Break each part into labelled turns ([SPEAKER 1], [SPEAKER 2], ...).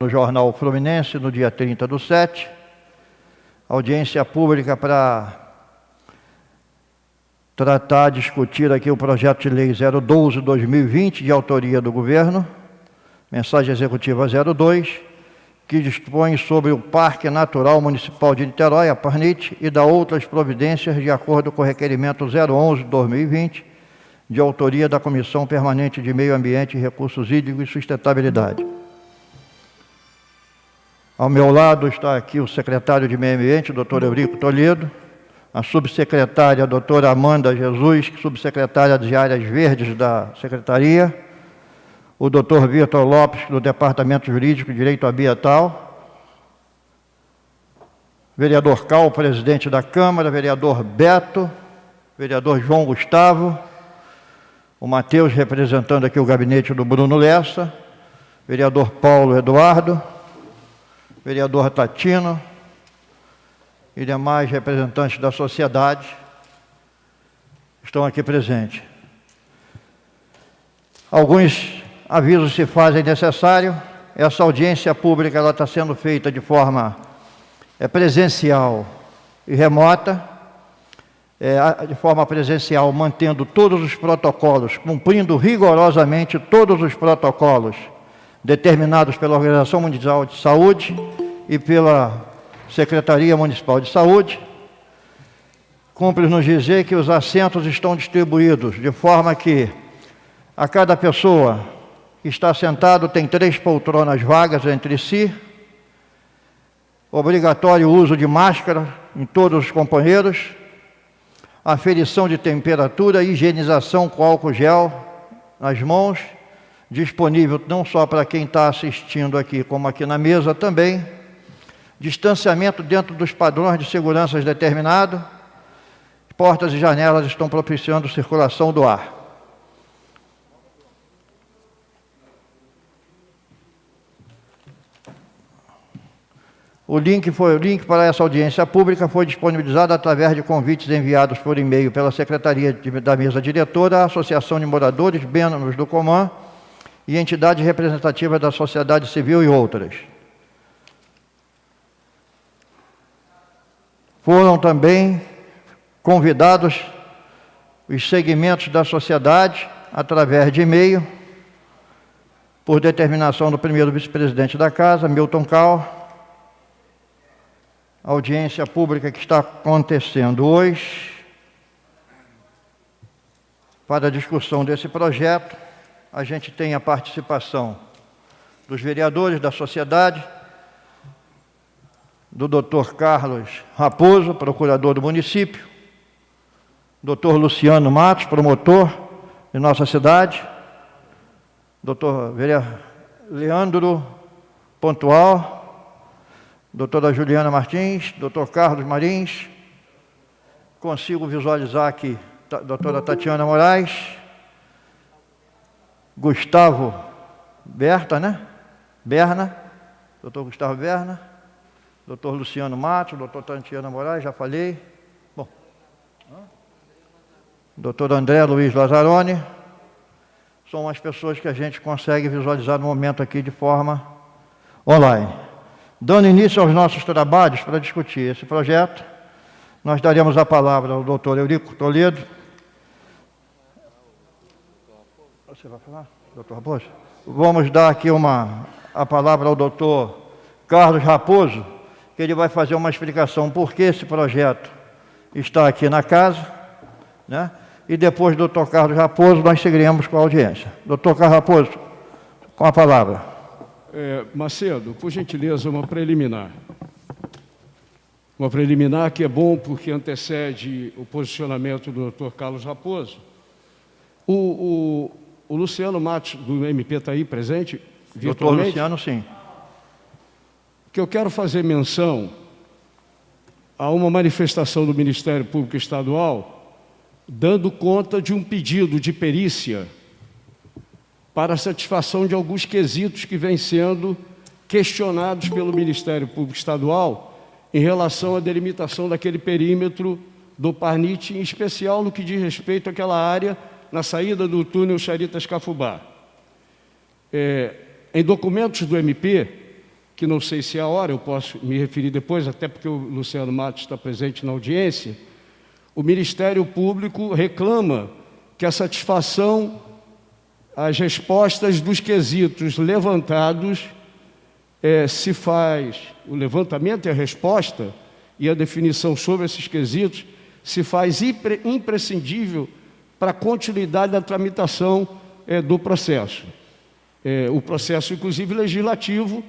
[SPEAKER 1] no Jornal Fluminense, no dia 30/7, audiência pública para tratar, discutir aqui o projeto de lei 012/2020, de autoria do governo, mensagem executiva 02, que dispõe sobre o Parque Natural Municipal de Niterói, a Parnit, e dá outras providências de acordo com o requerimento 011/2020, de autoria da Comissão Permanente de Meio Ambiente, Recursos Hídricos e Sustentabilidade. Ao meu lado está aqui o secretário de Meio Ambiente, doutor Eurico Toledo, a subsecretária, doutora Amanda Jesus, subsecretária de Áreas Verdes da Secretaria, o doutor Vitor Lopes, do Departamento Jurídico e Direito Ambiental, vereador Cal, presidente da Câmara, vereador Beto, vereador João Gustavo, o Matheus, representando aqui o gabinete do Bruno Lessa, vereador Paulo Eduardo, vereador Tatino e demais representantes da sociedade estão aqui presentes. Alguns avisos se fazem necessário. Essa audiência pública ela está sendo feita de forma presencial e remota, de forma presencial, mantendo todos os protocolos, cumprindo rigorosamente todos os protocolos determinados pela Organização Mundial de Saúde e pela Secretaria Municipal de Saúde. Cumpre-nos dizer que os assentos estão distribuídos de forma que a cada pessoa que está sentado tem 3 poltronas vagas entre si, obrigatório uso de máscara em todos os companheiros, aferição de temperatura, higienização com álcool gel nas mãos, disponível não só para quem está assistindo aqui, como aqui na mesa também, distanciamento dentro dos padrões de segurança determinados, portas e janelas estão propiciando circulação do ar. O link para essa audiência pública foi disponibilizado através de convites enviados por e-mail pela Secretaria da Mesa Diretora, a Associação de Moradores, membros do Coman e entidades representativas da sociedade civil e outras. Foram também convidados os segmentos da sociedade, através de e-mail, por determinação do primeiro vice-presidente da Casa, Milton Cal. A audiência pública que está acontecendo hoje, para a discussão desse projeto, a gente tem a participação dos vereadores da sociedade, do Dr. Carlos Raposo, procurador do município, Dr. Luciano Matos, promotor de nossa cidade, Dr. Leandro Pontual, doutora Juliana Martins, doutor Carlos Marins, consigo visualizar aqui doutora Tatiana Moraes, Gustavo Berna, doutor Gustavo Berna, doutor Luciano Matos, doutor Tatiana Moraes, já falei. Bom, doutor André Luiz Lazzaroni, são as pessoas que a gente consegue visualizar no momento aqui de forma online. Dando início aos nossos trabalhos para discutir esse projeto, nós daremos a palavra ao doutor Eurico Toledo. Você vai falar, doutor Raposo? Vamos dar aqui a palavra ao doutor Carlos Raposo, que ele vai fazer uma explicação por que esse projeto está aqui na casa, né? E depois do doutor Carlos Raposo, nós seguiremos com a audiência. Doutor Carlos Raposo, com a palavra.
[SPEAKER 2] Macedo, por gentileza, uma preliminar. Uma preliminar que é bom porque antecede o posicionamento do doutor Carlos Raposo. O Luciano Matos, do MP, está aí presente?
[SPEAKER 1] Doutor Luciano, sim.
[SPEAKER 2] Que eu quero fazer menção a uma manifestação do Ministério Público Estadual dando conta de um pedido de perícia para a satisfação de alguns quesitos que vêm sendo questionados pelo Ministério Público Estadual em relação à delimitação daquele perímetro do Parnit, em especial no que diz respeito àquela área na saída do túnel Charitas-Cafubá. Em documentos do MP, que não sei se é a hora, eu posso me referir depois, até porque o Luciano Matos está presente na audiência. O Ministério Público reclama que a satisfação às respostas dos quesitos levantados se faz, o levantamento e a resposta e a definição sobre esses quesitos se faz imprescindível para a continuidade da tramitação do processo. O processo, inclusive, legislativo,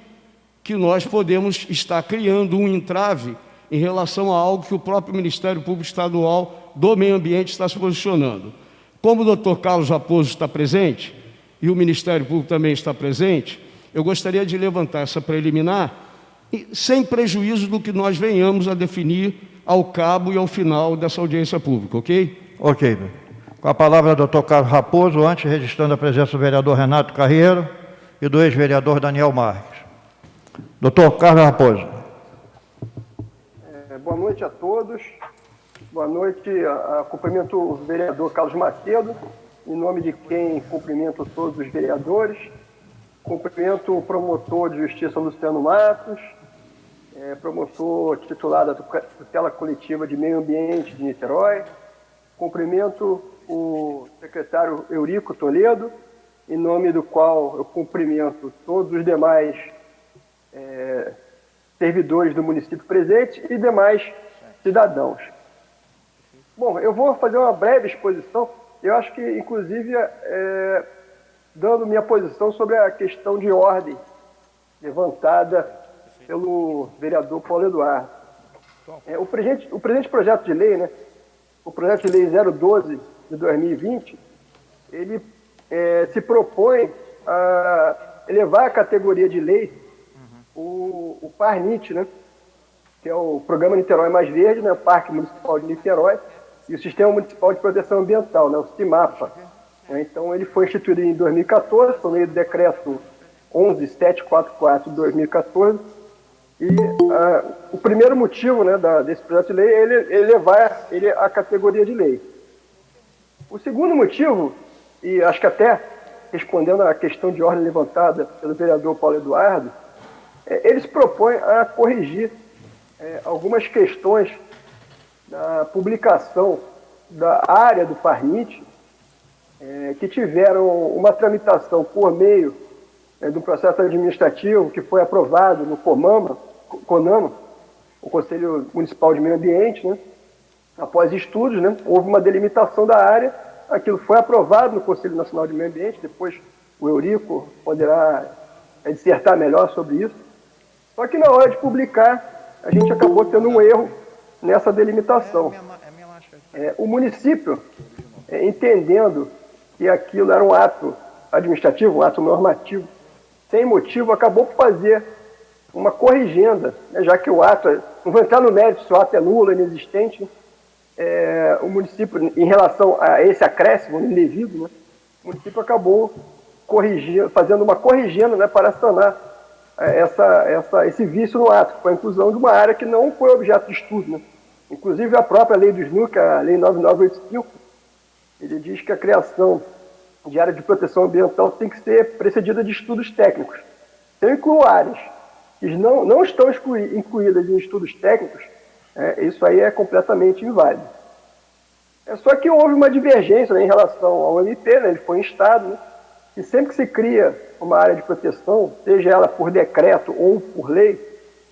[SPEAKER 2] que nós podemos estar criando um entrave em relação a algo que o próprio Ministério Público Estadual do Meio Ambiente está se posicionando. Como o doutor Carlos Raposo está presente, e o Ministério Público também está presente, eu gostaria de levantar essa preliminar, sem prejuízo do que nós venhamos a definir ao cabo e ao final dessa audiência pública, ok?
[SPEAKER 1] Ok. Com a palavra, doutor Carlos Raposo, antes registrando a presença do vereador Renato Carreiro e do ex-vereador Daniel Marques. Doutor Carlos Raposo.
[SPEAKER 3] Boa noite a todos. Boa noite. Cumprimento o vereador Carlos Macedo, em nome de quem cumprimento todos os vereadores. Cumprimento o promotor de justiça Luciano Matos, promotor titular da tutela coletiva de meio ambiente de Niterói. Cumprimento o secretário Eurico Toledo, em nome do qual eu cumprimento todos os demais servidores do município presentes e demais cidadãos. Bom, eu vou fazer uma breve exposição, eu acho que, inclusive, dando minha posição sobre a questão de ordem levantada pelo vereador Paulo Eduardo. O presente projeto de lei, né, o projeto de lei 012 de 2020, ele se propõe a elevar a categoria de lei o PARNIT, né, que é o Programa Niterói Mais Verde, né, o Parque Municipal de Niterói, e o Sistema Municipal de Proteção Ambiental, né, o CIMAPA. Então, ele foi instituído em 2014, por meio do decreto 11744 de 2014, e o primeiro motivo, né, desse projeto de lei é ele elevar ele à categoria de lei. O segundo motivo, e acho que até respondendo à questão de ordem levantada pelo vereador Paulo Eduardo, ele se propõe a corrigir algumas questões da publicação da área do PARNIT, que tiveram uma tramitação por meio do processo administrativo que foi aprovado no CONAMA, o Conselho Municipal de Meio Ambiente, né? Após estudos, né, houve uma delimitação da área, aquilo foi aprovado no Conselho Nacional de Meio Ambiente, depois o Eurico poderá dissertar melhor sobre isso. Só que na hora de publicar, a gente acabou tendo um erro nessa delimitação. O município, entendendo que aquilo era um ato administrativo, um ato normativo, sem motivo, acabou por fazer uma corrigenda, né, já que o ato, não vou entrar no mérito se o ato é nulo, inexistente, o município, em relação a esse acréscimo indevido, né, o município acabou corrigindo, fazendo uma corrigenda, né, para sanar esse vício no ato, que foi a inclusão de uma área que não foi objeto de estudo. Né. Inclusive a própria lei do SNUC, a lei 9985, ele diz que a criação de área de proteção ambiental tem que ser precedida de estudos técnicos. Se eu incluo áreas que não estão incluídas em estudos técnicos, isso aí é completamente inválido. Só que houve uma divergência, né, em relação ao MP, né, ele foi instado, né, que sempre que se cria uma área de proteção, seja ela por decreto ou por lei,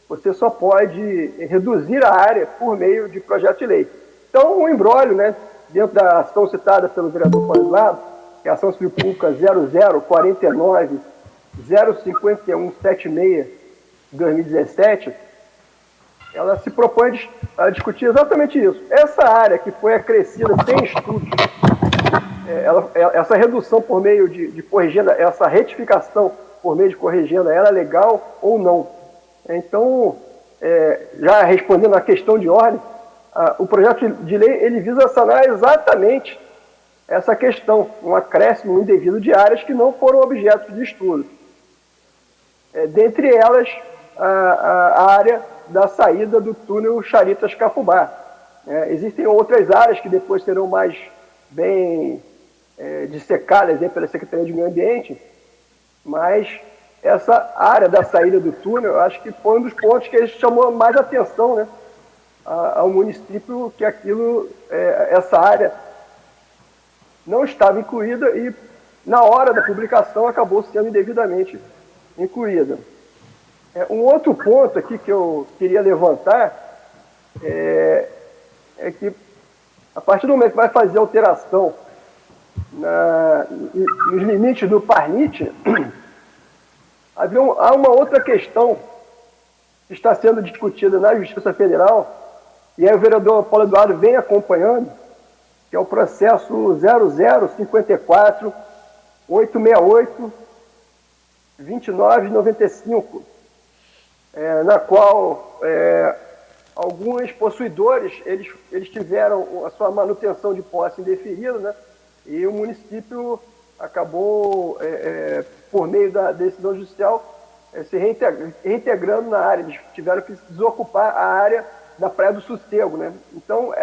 [SPEAKER 3] você só pode reduzir a área por meio de projeto de lei. Então, um imbróglio, né, dentro da ação citada pelo vereador Paulo Eduardo, que é a ação civil pública 0049-05176 de 2017, ela se propõe a discutir exatamente isso. Essa área que foi acrescida sem estudos, essa redução por meio de corrigenda, essa retificação por meio de corrigenda, ela é legal ou não? Então, já respondendo à questão de ordem, o projeto de lei ele visa sanar exatamente essa questão, um acréscimo indevido de áreas que não foram objeto de estudo. Dentre elas, a área da saída do túnel Charitas-Cafubá. Existem outras áreas que depois serão mais bem dissecadas pela Secretaria de Meio Ambiente, mas essa área da saída do túnel, eu acho que foi um dos pontos que chamou mais atenção, né, ao município, que essa área não estava incluída e, na hora da publicação, acabou sendo indevidamente incluída. Um outro ponto aqui que eu queria levantar é que, a partir do momento que vai fazer alteração nos limites do Parnit, há uma outra questão que está sendo discutida na Justiça Federal, e aí o vereador Paulo Eduardo vem acompanhando, que é o processo 0054-868-2995, na qual alguns possuidores eles tiveram a sua manutenção de posse indeferida, né? E o município acabou, por meio da decisão judicial, se reintegrando na área. Eles tiveram que desocupar a área da Praia do Sossego, né? Então,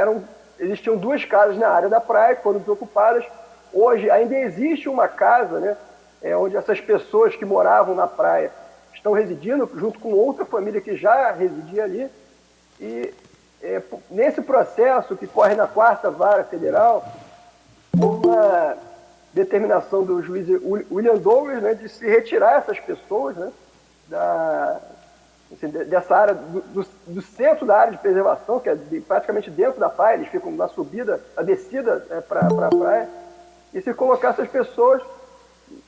[SPEAKER 3] existiam 2 casas na área da praia que foram desocupadas. Hoje ainda existe uma casa, né, onde essas pessoas que moravam na praia estão residindo, junto com outra família que já residia ali. E nesse processo que corre na 4ª Vara Federal, uma determinação do juiz William Douglas, né, de se retirar essas pessoas, né, dessa área, do centro da área de preservação, que é praticamente dentro da praia. Eles ficam na subida, a descida para a praia, e se colocar essas pessoas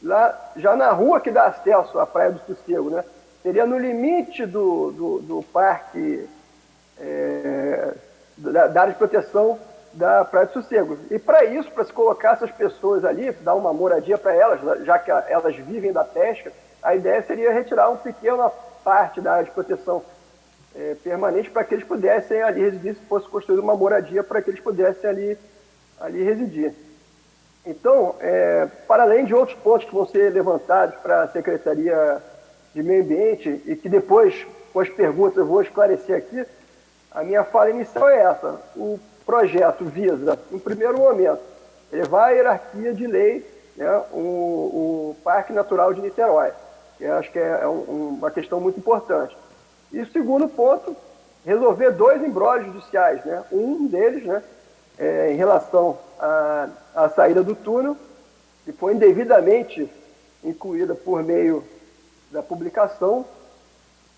[SPEAKER 3] lá, já na rua que dá acesso à Praia do Sossego, né, seria no limite do parque, da área de proteção da Praia do Sossego. E para isso, para se colocar essas pessoas ali, dar uma moradia para elas, já que elas vivem da pesca, a ideia seria retirar uma pequena parte da área de proteção permanente para que eles pudessem ali residir, se fosse construída uma moradia para que eles pudessem ali residir. Então, para além de outros pontos que vão ser levantados para a Secretaria de Meio Ambiente e que depois, com as perguntas, eu vou esclarecer aqui, a minha fala inicial é essa. O projeto visa, em primeiro momento, elevar a hierarquia de lei, né, o Parque Natural de Niterói, que eu acho que é uma questão muito importante. E o segundo ponto, resolver 2 embróglios judiciais, né? Um deles, né, em relação à saída do túnel, que foi indevidamente incluída por meio da publicação,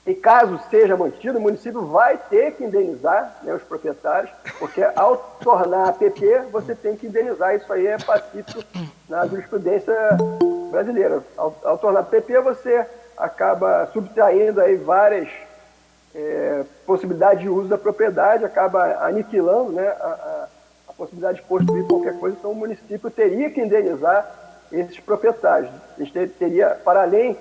[SPEAKER 3] e caso seja mantido, o município vai ter que indenizar, né, os proprietários, porque ao tornar a PP, você tem que indenizar. Isso aí é pacífico na jurisprudência brasileira. Ao tornar PP, você acaba subtraindo aí várias possibilidades de uso da propriedade, acaba aniquilando, né, a possibilidade de construir qualquer coisa. Então, o município teria que indenizar esses proprietários. A gente teria, para além,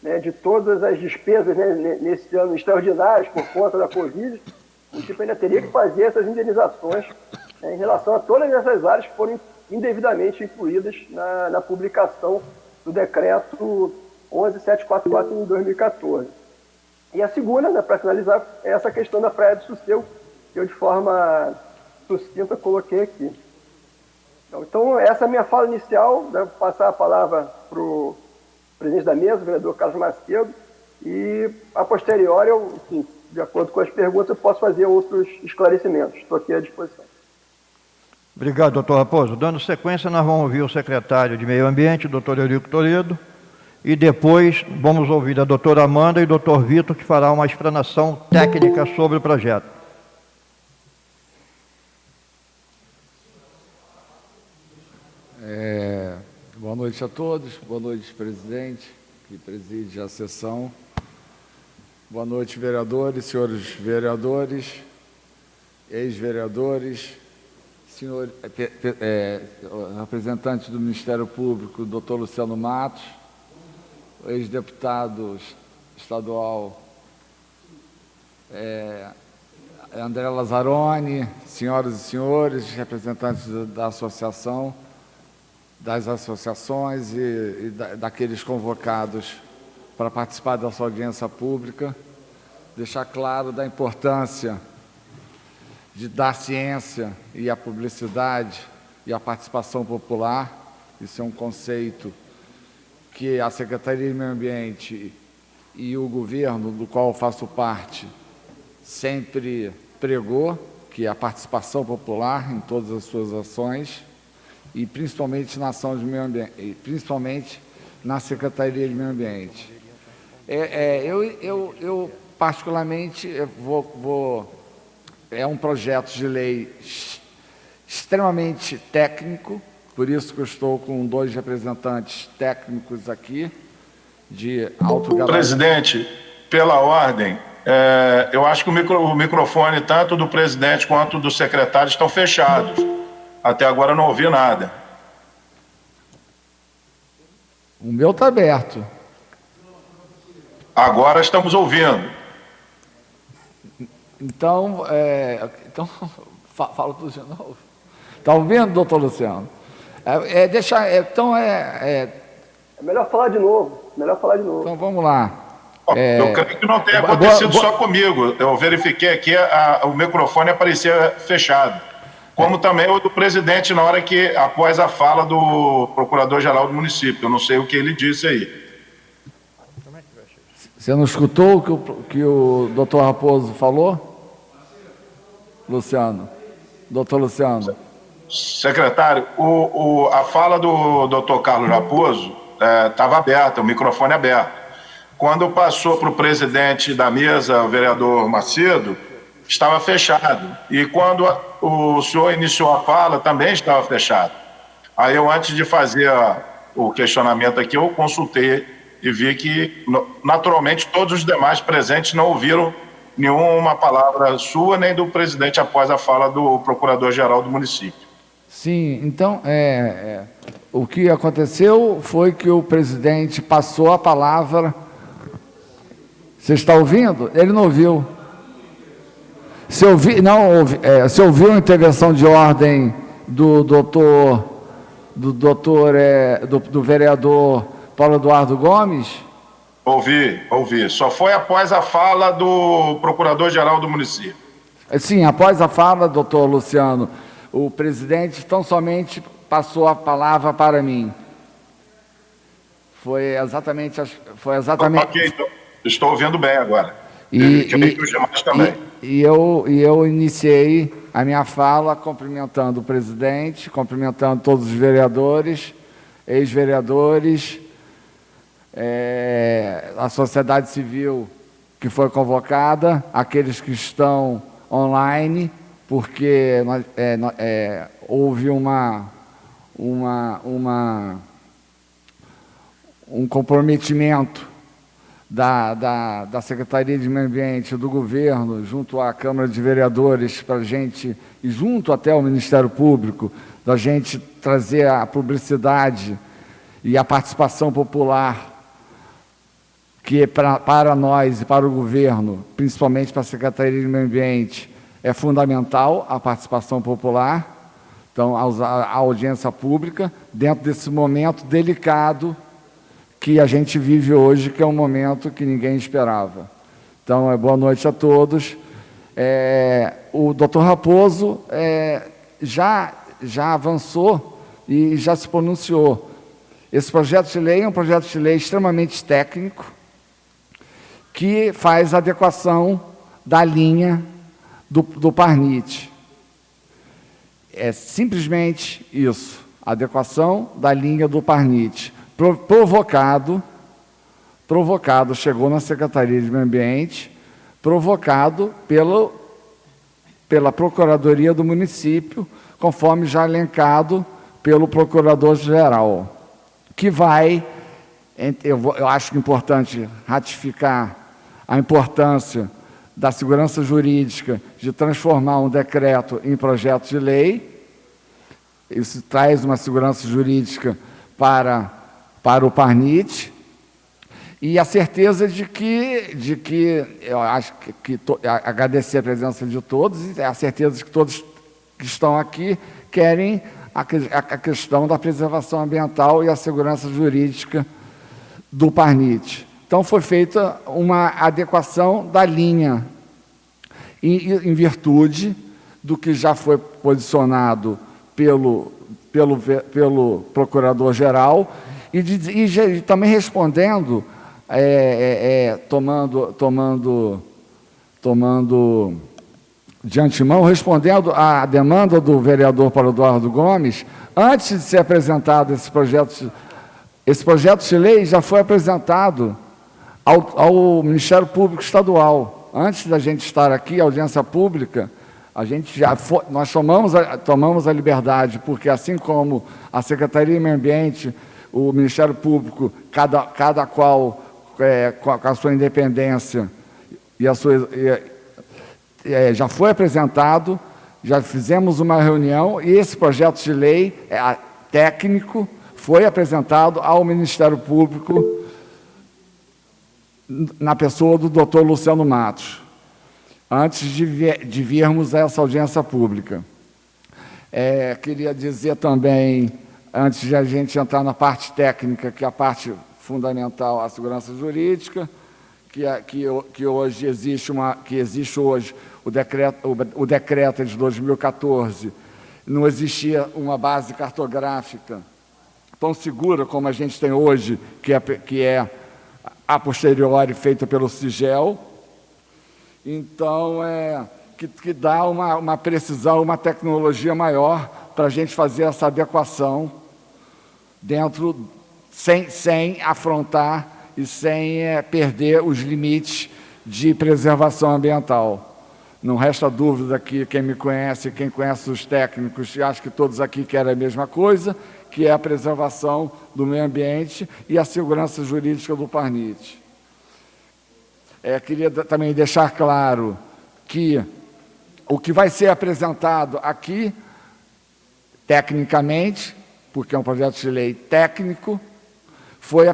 [SPEAKER 3] né, de todas as despesas, né, nesse ano extraordinárias por conta da Covid, o município ainda teria que fazer essas indenizações, né, em relação a todas essas áreas que foram indevidamente incluídas na publicação do decreto 11.744 em 2014. E a segunda, né, para finalizar, é essa questão da Praia do Sossego, que eu de forma sucinta coloquei aqui. Então, essa é a minha fala inicial, né, vou passar a palavra para o presidente da mesa, o vereador Carlos Macedo, e a posteriori, enfim, de acordo com as perguntas, eu posso fazer outros esclarecimentos. Estou aqui à disposição.
[SPEAKER 1] Obrigado, doutor Raposo. Dando sequência, nós vamos ouvir o secretário de Meio Ambiente, doutor Eurico Toledo, e depois vamos ouvir a doutora Amanda e o doutor Vitor, que fará uma explanação técnica sobre o projeto.
[SPEAKER 4] Boa noite a todos, boa noite, presidente, que preside a sessão. Boa noite, vereadores, senhores vereadores, ex-vereadores, senhor representante do Ministério Público, doutor Luciano Matos, ex-deputado estadual André Lazzaroni, senhoras e senhores, representantes da associação, das associações e daqueles convocados para participar dessa audiência pública, deixar claro da importância de dar ciência e a publicidade e a participação popular. Isso é um conceito que a Secretaria de Meio Ambiente e o governo, do qual eu faço parte, sempre pregou, que é a participação popular em todas as suas ações, e principalmente na ação de meio ambiente, e principalmente na Secretaria de Meio Ambiente. Eu particularmente, é um projeto de lei extremamente técnico, por isso que eu estou com 2 representantes técnicos aqui, de alto gabarito.
[SPEAKER 5] Presidente, pela ordem, eu acho que o microfone, tanto do presidente quanto do secretário, estão fechados. Até agora eu não ouvi nada.
[SPEAKER 4] O meu está aberto.
[SPEAKER 5] Agora estamos ouvindo.
[SPEAKER 4] Então, fala tudo de novo. Está ouvindo, doutor Luciano?
[SPEAKER 3] É melhor falar de novo.
[SPEAKER 4] Então, vamos lá.
[SPEAKER 5] Eu creio que não tenha acontecido só comigo. Eu verifiquei aqui, o microfone aparecia fechado. Como também o do presidente, na hora que, após a fala do procurador-geral do município. Eu não sei o que ele disse aí.
[SPEAKER 4] Você não escutou o que o doutor Raposo falou? Luciano. Doutor Luciano.
[SPEAKER 5] Secretário, a fala do doutor Carlos Raposo estava aberta, o microfone aberto. Quando passou para o presidente da mesa, o vereador Macedo, estava fechado. E quando o senhor iniciou a fala, também estava fechado. Aí eu, antes de fazer o questionamento aqui, eu consultei e vi que, naturalmente, todos os demais presentes não ouviram nenhuma palavra sua nem do presidente após a fala do procurador-geral do município.
[SPEAKER 4] Sim, então, o que aconteceu foi que o presidente passou a palavra. Você está ouvindo? Ele não ouviu. Se ouviu a intervenção de ordem do vereador Paulo Eduardo Gomes?
[SPEAKER 5] Ouvi. Só foi após a fala do procurador-geral do município.
[SPEAKER 4] Sim, após a fala, doutor Luciano, o presidente tão somente passou a palavra para mim. Foi exatamente...
[SPEAKER 5] Ok, então, estou ouvindo bem agora. E os demais também.
[SPEAKER 4] E eu iniciei a minha fala cumprimentando o presidente, cumprimentando todos os vereadores, ex-vereadores, a sociedade civil que foi convocada, aqueles que estão online, porque houve um comprometimento da Secretaria de Meio Ambiente, do governo, junto à Câmara de Vereadores, para a gente, e junto até ao Ministério Público, da gente trazer a publicidade e a participação popular, que para nós e para o governo, principalmente para a Secretaria de Meio Ambiente, é fundamental a participação popular, então a audiência pública, dentro desse momento delicado que a gente vive hoje, que é um momento que ninguém esperava. Então, boa noite a todos. O doutor Raposo já avançou e já se pronunciou. Esse projeto de lei é um projeto de lei extremamente técnico, que faz adequação da linha do Parnit. É simplesmente isso, adequação da linha do Parnit. Provocado, chegou na Secretaria de Meio Ambiente, provocado pela Procuradoria do município, conforme já elencado pelo Procurador-Geral, que vai, eu acho importante ratificar a importância da segurança jurídica de transformar um decreto em projeto de lei. Isso traz uma segurança jurídica para o Parnit, e a certeza de que eu acho que agradecer a presença de todos, e a certeza de que todos que estão aqui querem a questão da preservação ambiental e a segurança jurídica do Parnit. Então, foi feita uma adequação da linha, em virtude do que já foi posicionado pelo Procurador-Geral, E também respondendo, tomando de antemão, respondendo à demanda do vereador Paulo Eduardo Gomes, antes de ser apresentado esse projeto de lei já foi apresentado ao Ministério Público Estadual. Antes da gente estar aqui, a audiência pública, nós tomamos a liberdade, porque assim como a Secretaria de Meio Ambiente, o Ministério Público, cada qual com a sua independência e a sua... já foi apresentado, já fizemos uma reunião e esse projeto de lei técnico foi apresentado ao Ministério Público na pessoa do Dr. Luciano Matos, antes de virmos a essa audiência pública. Queria dizer também, antes de a gente entrar na parte técnica, que é a parte fundamental, a segurança jurídica, que hoje existe o decreto de 2014, não existia uma base cartográfica tão segura como a gente tem hoje, que é a posteriori feita pelo CIGEL. Então, que dá uma precisão, uma tecnologia maior para a gente fazer essa adequação sem afrontar e sem perder os limites de preservação ambiental. Não resta dúvida que quem me conhece, quem conhece os técnicos, e acho que todos aqui querem a mesma coisa, que é a preservação do meio ambiente e a segurança jurídica do Parnit. Queria também deixar claro que o que vai ser apresentado aqui, tecnicamente, porque é um projeto de lei técnico, foi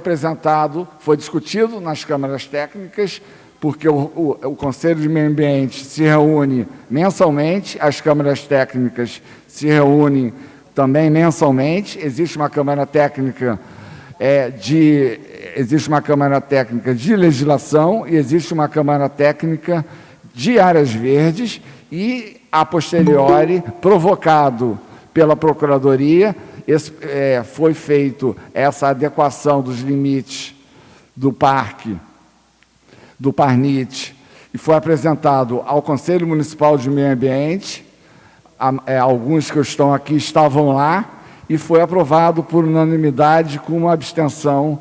[SPEAKER 4] discutido nas câmaras técnicas, porque o Conselho de Meio Ambiente se reúne mensalmente, as câmaras técnicas se reúnem também mensalmente, existe uma câmara técnica de legislação e existe uma câmara técnica de áreas verdes e, a posteriori, provocado pela Procuradoria, foi feito essa adequação dos limites do parque, do Parnit, e foi apresentado ao Conselho Municipal de Meio Ambiente, alguns que estão aqui estavam lá, e foi aprovado por unanimidade com uma abstenção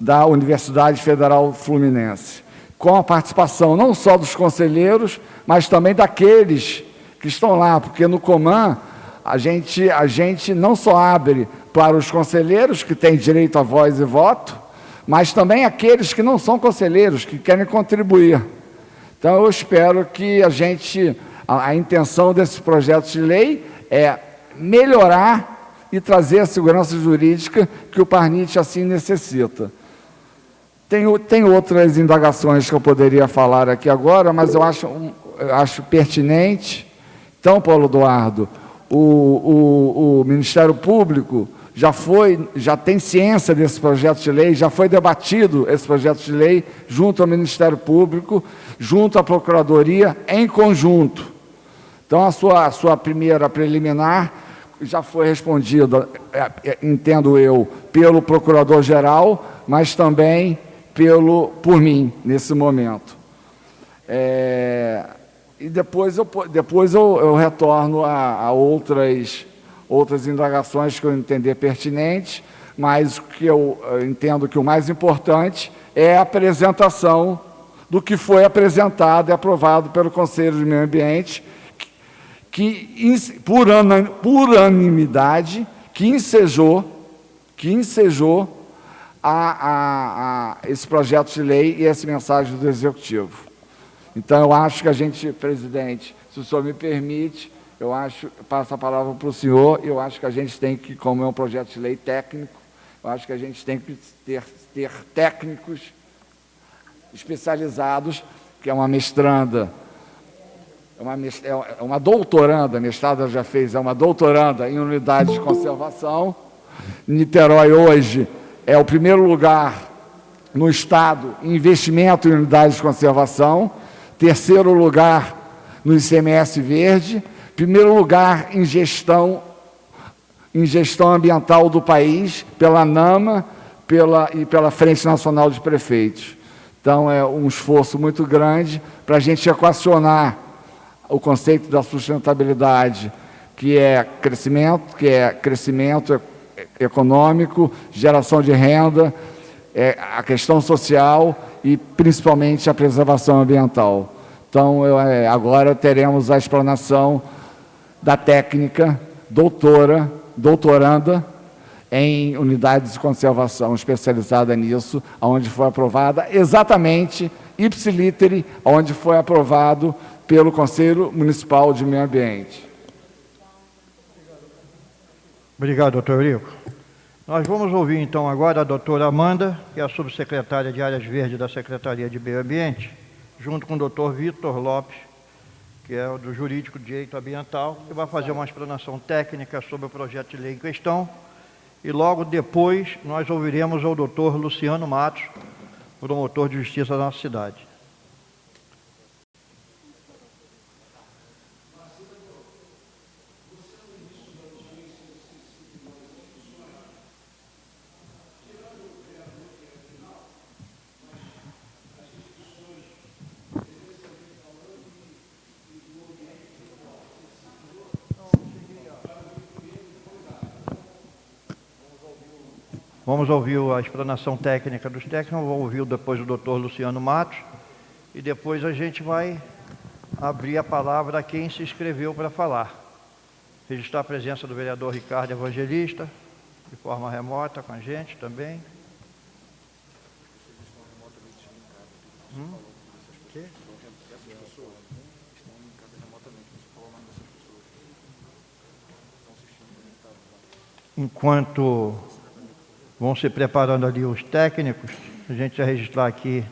[SPEAKER 4] da Universidade Federal Fluminense, com a participação não só dos conselheiros, mas também daqueles que estão lá, porque no Coman a gente não só abre para os conselheiros, que têm direito a voz e voto, mas também aqueles que não são conselheiros, que querem contribuir. Então, eu espero que a intenção desse projeto de lei é melhorar e trazer a segurança jurídica que o Parnit assim necessita. Tem outras indagações que eu poderia falar aqui agora, mas eu acho pertinente. Então, Paulo Eduardo, o Ministério Público já tem ciência desse projeto de lei, já foi debatido esse projeto de lei junto ao Ministério Público, junto à Procuradoria, em conjunto. Então, a sua primeira preliminar já foi respondida, entendo eu, pelo Procurador-Geral, mas também por mim, nesse momento. E depois eu retorno a outras indagações que eu entender pertinentes, mas o que eu entendo que o mais importante é a apresentação do que foi apresentado e aprovado pelo Conselho de Meio Ambiente, que por unanimidade, que ensejou esse projeto de lei e essa mensagem do Executivo. Então, eu acho que a gente, presidente, se o senhor me permite, passo a palavra para o senhor, eu acho que a gente tem que, como é um projeto de lei técnico, eu acho que a gente tem que ter técnicos especializados, que é uma mestranda, uma doutoranda, a mestrada já fez, é uma doutoranda em unidades de conservação. Niterói hoje é o primeiro lugar no Estado em investimento em unidades de conservação, terceiro lugar no ICMS verde, primeiro lugar em gestão ambiental do país, pela ANAMA, pela Frente Nacional de Prefeitos. Então, é um esforço muito grande para a gente equacionar o conceito da sustentabilidade, que é crescimento econômico, geração de renda, a questão social e, principalmente, a preservação ambiental. Então, agora teremos a explanação da técnica doutoranda em unidades de conservação especializada nisso, onde foi aprovada exatamente, ipsiliteri, onde foi aprovado pelo Conselho Municipal de Meio Ambiente.
[SPEAKER 1] Obrigado, doutor Eurico. Nós vamos ouvir, então, agora a doutora Amanda, que é a subsecretária de Áreas Verdes da Secretaria de Meio Ambiente, junto com o doutor Vitor Lopes, que é o do Jurídico de Direito Ambiental, que vai fazer uma explanação técnica sobre o projeto de lei em questão. E logo depois nós ouviremos o doutor Luciano Matos, promotor de justiça da nossa cidade. Vamos ouvir a explanação técnica dos técnicos, vamos ouvir depois o doutor Luciano Matos, e depois a gente vai abrir a palavra a quem se inscreveu para falar. Registrar a presença do vereador Ricardo Evangelista, de forma remota com a gente também. Enquanto vão se preparando ali os técnicos, a gente vai registrar aqui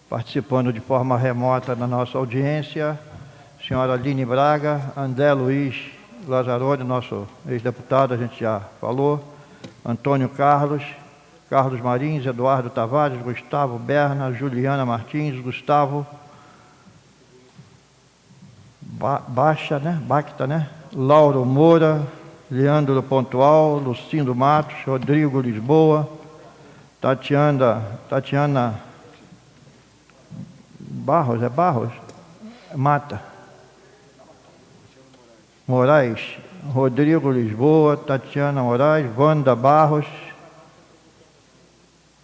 [SPEAKER 1] participando de forma remota na nossa audiência, senhora Aline Braga, André Luiz Lazzaroni, nosso ex-deputado, a gente já falou, Antônio Carlos, Carlos Marins, Eduardo Tavares, Gustavo Berna, Juliana Martins, Gustavo Bacta, Lauro Moura, Leandro Pontual, Lucindo Matos, Rodrigo Lisboa, Tatiana Barros, Mata, Moraes, Rodrigo Lisboa, Tatiana Moraes, Wanda Barros,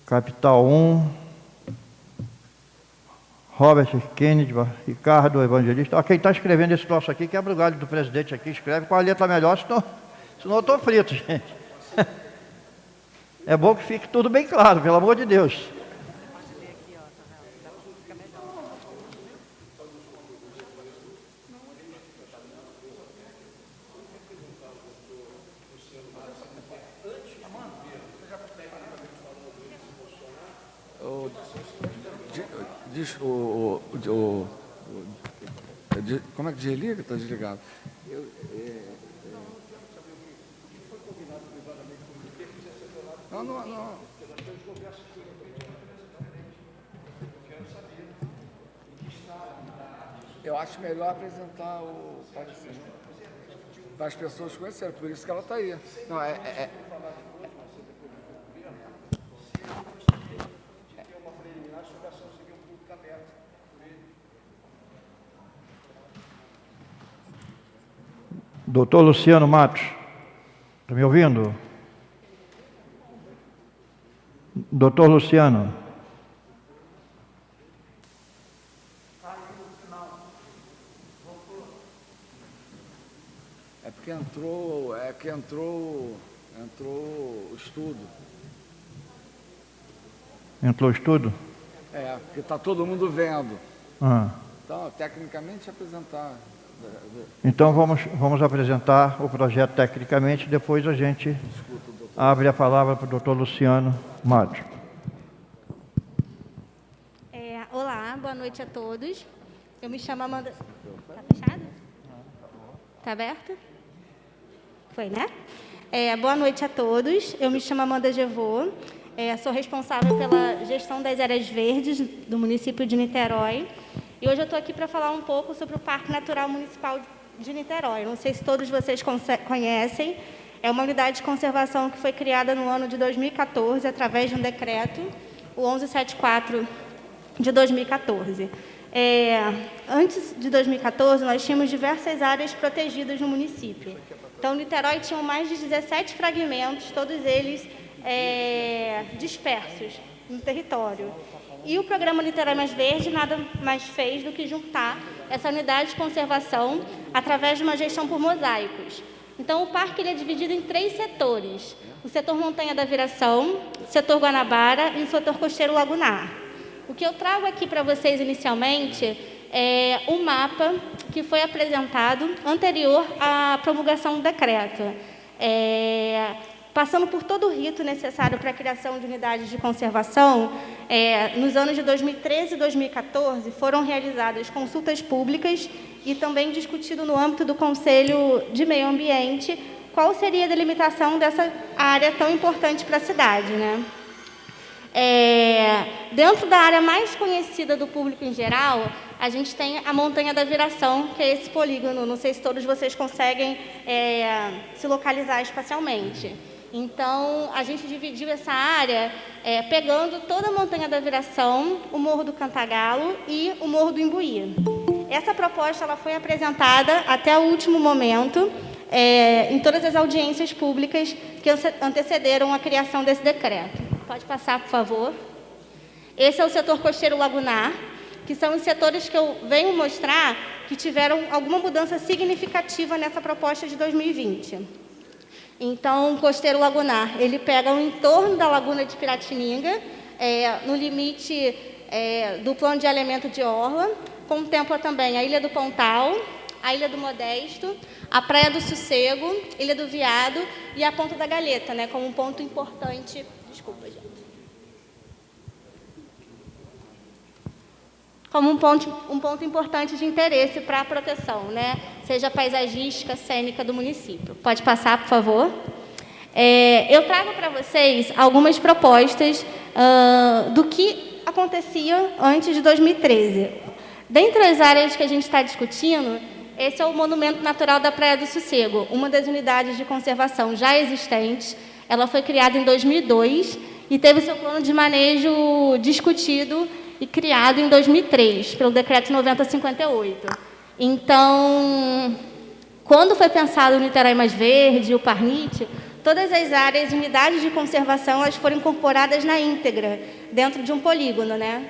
[SPEAKER 1] Capital 1, Robert Kennedy, Ricardo Evangelista. Quem está escrevendo esse troço aqui, quebra o galho do presidente aqui, escreve com a letra melhor, senão eu estou frito, gente. É bom que fique tudo bem claro, pelo amor de Deus.
[SPEAKER 4] Como é que desliga? Está desligado. Não. Eu acho melhor apresentar o parecer para as pessoas conhecerem, por isso que ela está aí. Não,
[SPEAKER 1] Doutor Luciano Matos, está me ouvindo? Doutor Luciano.
[SPEAKER 4] É porque entrou o estudo.
[SPEAKER 1] Entrou o estudo?
[SPEAKER 4] Porque está todo mundo vendo.
[SPEAKER 1] Ah.
[SPEAKER 4] Então, tecnicamente, apresentar.
[SPEAKER 1] Então, vamos apresentar o projeto tecnicamente, depois a gente abre a palavra para o doutor Luciano Matos.
[SPEAKER 6] Olá, boa noite a todos. Eu me chamo Amanda... Está fechado? Está aberto? Foi, né? Boa noite a todos. Eu me chamo Amanda Gevô. Sou responsável pela gestão das áreas verdes do município de Niterói. E hoje eu estou aqui para falar um pouco sobre o Parque Natural Municipal de Niterói. Não sei se todos vocês conhecem. É uma unidade de conservação que foi criada no ano de 2014, através de um decreto, o 1174 de 2014. Antes de 2014, nós tínhamos diversas áreas protegidas no município. Então, Niterói tinha mais de 17 fragmentos, todos eles dispersos no território. E o programa Niterói Mais Verde nada mais fez do que juntar essa unidade de conservação através de uma gestão por mosaicos. Então, o parque ele é dividido em 3 setores: o setor Montanha da Viração, o setor Guanabara e o setor Costeiro Lagunar. O que eu trago aqui para vocês inicialmente é um mapa que foi apresentado anterior à promulgação do decreto. Passando por todo o rito necessário para a criação de unidades de conservação, nos anos de 2013 e 2014, foram realizadas consultas públicas e também discutido no âmbito do Conselho de Meio Ambiente qual seria a delimitação dessa área tão importante para a cidade, né? Dentro da área mais conhecida do público em geral, a gente tem a Montanha da Viração, que é esse polígono. Não sei se todos vocês conseguem se localizar espacialmente. Então, a gente dividiu essa área pegando toda a Montanha da Viração, o Morro do Cantagalo e o Morro do Imbuí. Essa proposta ela foi apresentada até o último momento em todas as audiências públicas que antecederam a criação desse decreto. Pode passar, por favor. Esse é o setor Costeiro Lagunar, que são os setores que eu venho mostrar que tiveram alguma mudança significativa nessa proposta de 2020. Então, o Costeiro Lagunar, ele pega o entorno da Laguna de Piratininga, no limite do plano de alimento de Orla, contempla também a Ilha do Pontal, a Ilha do Modesto, a Praia do Sossego, Ilha do Viado e a Ponta da Galheta, né, como um ponto importante. Desculpa, gente. Como um ponto importante de interesse para a proteção, né? Seja paisagística, cênica do município. Pode passar, por favor. Eu trago para vocês algumas propostas do que acontecia antes de 2013. Dentre as áreas que a gente está discutindo, esse é o Monumento Natural da Praia do Sossego, uma das unidades de conservação já existentes. Ela foi criada em 2002 e teve seu plano de manejo discutido e criado em 2003, pelo Decreto 9058. Então, quando foi pensado o Niterói Mais Verde, o Parnit, todas as áreas e unidades de conservação elas foram incorporadas na íntegra, dentro de um polígono, né?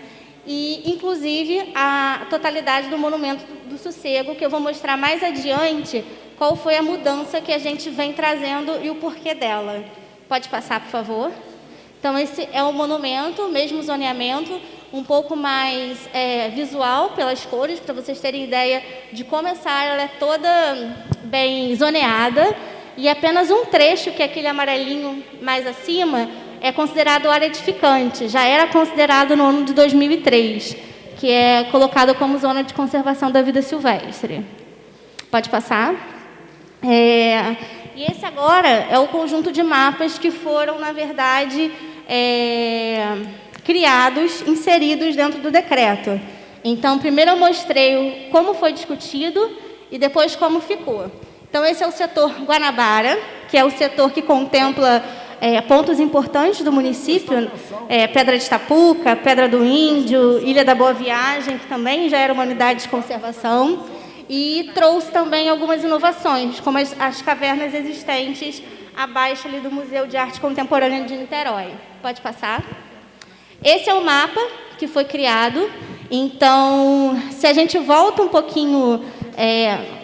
[SPEAKER 6] E, inclusive, a totalidade do Monumento do Sossego, que eu vou mostrar mais adiante qual foi a mudança que a gente vem trazendo e o porquê dela. Pode passar, por favor? Então, esse é o monumento, mesmo zoneamento, um pouco mais visual pelas cores, para vocês terem ideia de como essa área ela é toda bem zoneada, e apenas um trecho, que é aquele amarelinho mais acima, é considerado área edificante, já era considerado no ano de 2003, que é colocado como zona de conservação da vida silvestre. Pode passar? E esse agora é o conjunto de mapas que foram, na verdade, criados, inseridos dentro do decreto. Então, primeiro eu mostrei como foi discutido e depois como ficou. Então, esse é o setor Guanabara, que é o setor que contempla pontos importantes do município, Pedra de Tapuca, Pedra do Índio, Ilha da Boa Viagem, que também já era uma unidade de conservação, e trouxe também algumas inovações, como as cavernas existentes abaixo ali do Museu de Arte Contemporânea de Niterói. Pode passar. Esse é o mapa que foi criado. Então, se a gente volta um pouquinho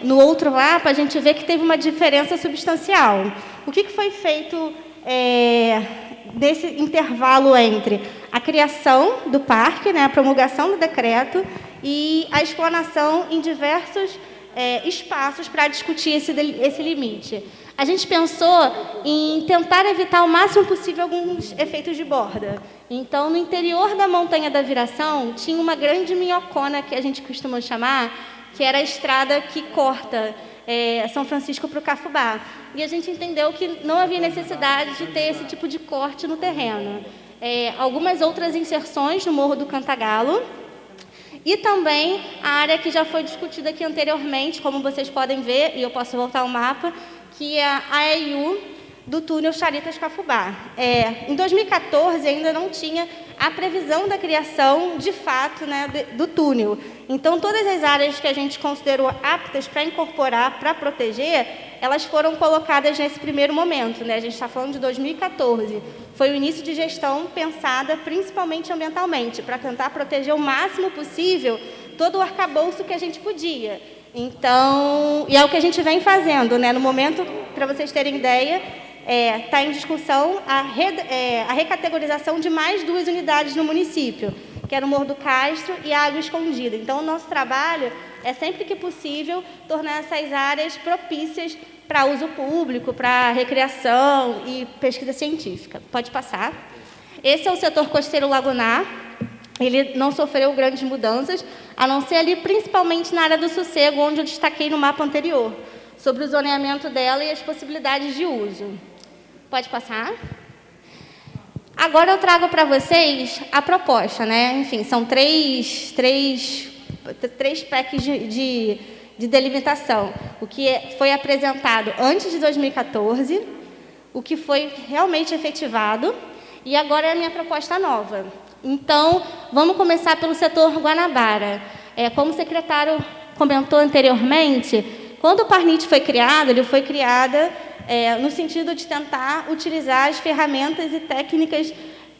[SPEAKER 6] no outro mapa, a gente vê que teve uma diferença substancial. O que foi feito desse intervalo entre a criação do parque, né, a promulgação do decreto e a explanação em diversos espaços para discutir esse limite? A gente pensou em tentar evitar o máximo possível alguns efeitos de borda. Então, no interior da Montanha da Viração, tinha uma grande minhocona, que a gente costuma chamar, que era a estrada que corta São Francisco para o Cafubá. E a gente entendeu que não havia necessidade de ter esse tipo de corte no terreno. Algumas outras inserções no Morro do Cantagalo, e também a área que já foi discutida aqui anteriormente, como vocês podem ver, e eu posso voltar ao mapa, que é a AEU, do túnel Charitas-Cafubá. Em 2014, ainda não tinha a previsão da criação, de fato, né, do túnel. Então, todas as áreas que a gente considerou aptas para incorporar, para proteger, elas foram colocadas nesse primeiro momento, né? A gente está falando de 2014. Foi o início de gestão pensada principalmente ambientalmente, para tentar proteger o máximo possível todo o arcabouço que a gente podia. Então, e é o que a gente vem fazendo, né? No momento, para vocês terem ideia, está em discussão a recategorização de mais 2 unidades no município, que era o Morro do Castro e a Água Escondida. Então, o nosso trabalho é, sempre que possível, tornar essas áreas propícias para uso público, para recreação e pesquisa científica. Pode passar. Esse é o setor costeiro lagunar. Ele não sofreu grandes mudanças, a não ser ali, principalmente na área do sossego, onde eu destaquei no mapa anterior, sobre o zoneamento dela e as possibilidades de uso. Pode passar. Agora eu trago para vocês a proposta, né? Enfim, são três PECs de delimitação. O que foi apresentado antes de 2014, o que foi realmente efetivado, e agora é a minha proposta nova. Então, vamos começar pelo setor Guanabara. Como o secretário comentou anteriormente, quando o Parnit foi criado, ele foi criado no sentido de tentar utilizar as ferramentas e técnicas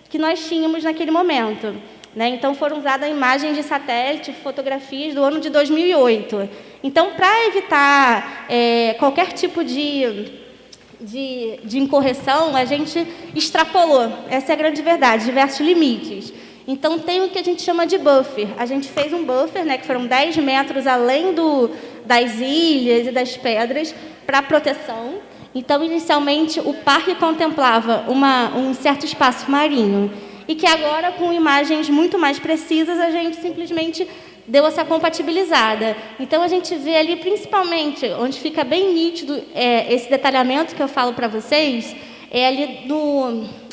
[SPEAKER 6] que nós tínhamos naquele momento, né? Então, foram usadas imagens de satélite, fotografias do ano de 2008. Então, para evitar qualquer tipo de incorreção, a gente extrapolou, essa é a grande verdade, diversos limites. Então, tem o que a gente chama de buffer. A gente fez um buffer, né, que foram 10 metros além das ilhas e das pedras, para proteção. Então, inicialmente, o parque contemplava um certo espaço marinho, e que agora, com imagens muito mais precisas, a gente simplesmente deu essa compatibilizada. Então, a gente vê ali, principalmente, onde fica bem nítido esse detalhamento que eu falo para vocês, é ali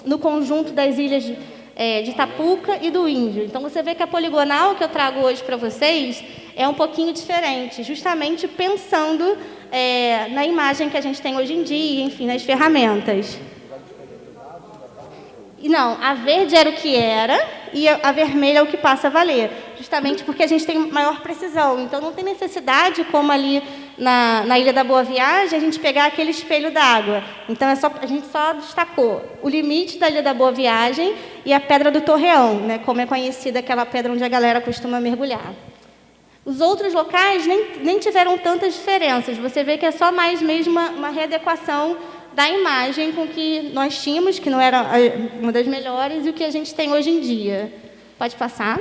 [SPEAKER 6] no conjunto das ilhas de Itapuca e do Índio. Então, você vê que a poligonal que eu trago hoje para vocês é um pouquinho diferente, justamente pensando na imagem que a gente tem hoje em dia, enfim, nas ferramentas. Não, a verde era o que era e a vermelha é o que passa a valer, justamente porque a gente tem maior precisão. Então, não tem necessidade, como ali na Ilha da Boa Viagem, a gente pegar aquele espelho d'água. Então, a gente só destacou o limite da Ilha da Boa Viagem e a Pedra do Torreão, né, como é conhecida aquela pedra onde a galera costuma mergulhar. Os outros locais nem tiveram tantas diferenças. Você vê que é só mais mesmo uma readequação da imagem com que nós tínhamos, que não era uma das melhores, e o que a gente tem hoje em dia. Pode passar.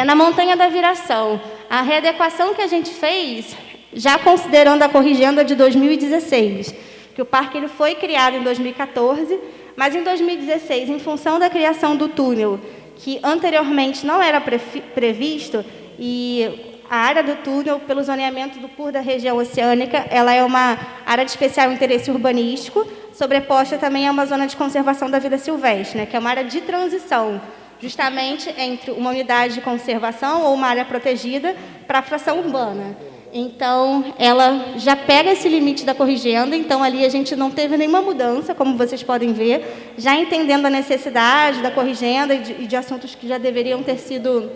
[SPEAKER 6] Na Montanha da Viração, a readequação que a gente fez, já considerando a corrigenda de 2016, que o parque ele foi criado em 2014, mas em 2016, em função da criação do túnel, que anteriormente não era previsto, e a área do túnel, pelo zoneamento do PUR da região oceânica, ela é uma área de especial interesse urbanístico, sobreposta também a uma zona de conservação da vida silvestre, né, que é uma área de transição, justamente entre uma unidade de conservação ou uma área protegida para a fração urbana. Então, ela já pega esse limite da corrigenda, então ali a gente não teve nenhuma mudança, como vocês podem ver, já entendendo a necessidade da corrigenda e de assuntos que já deveriam ter sido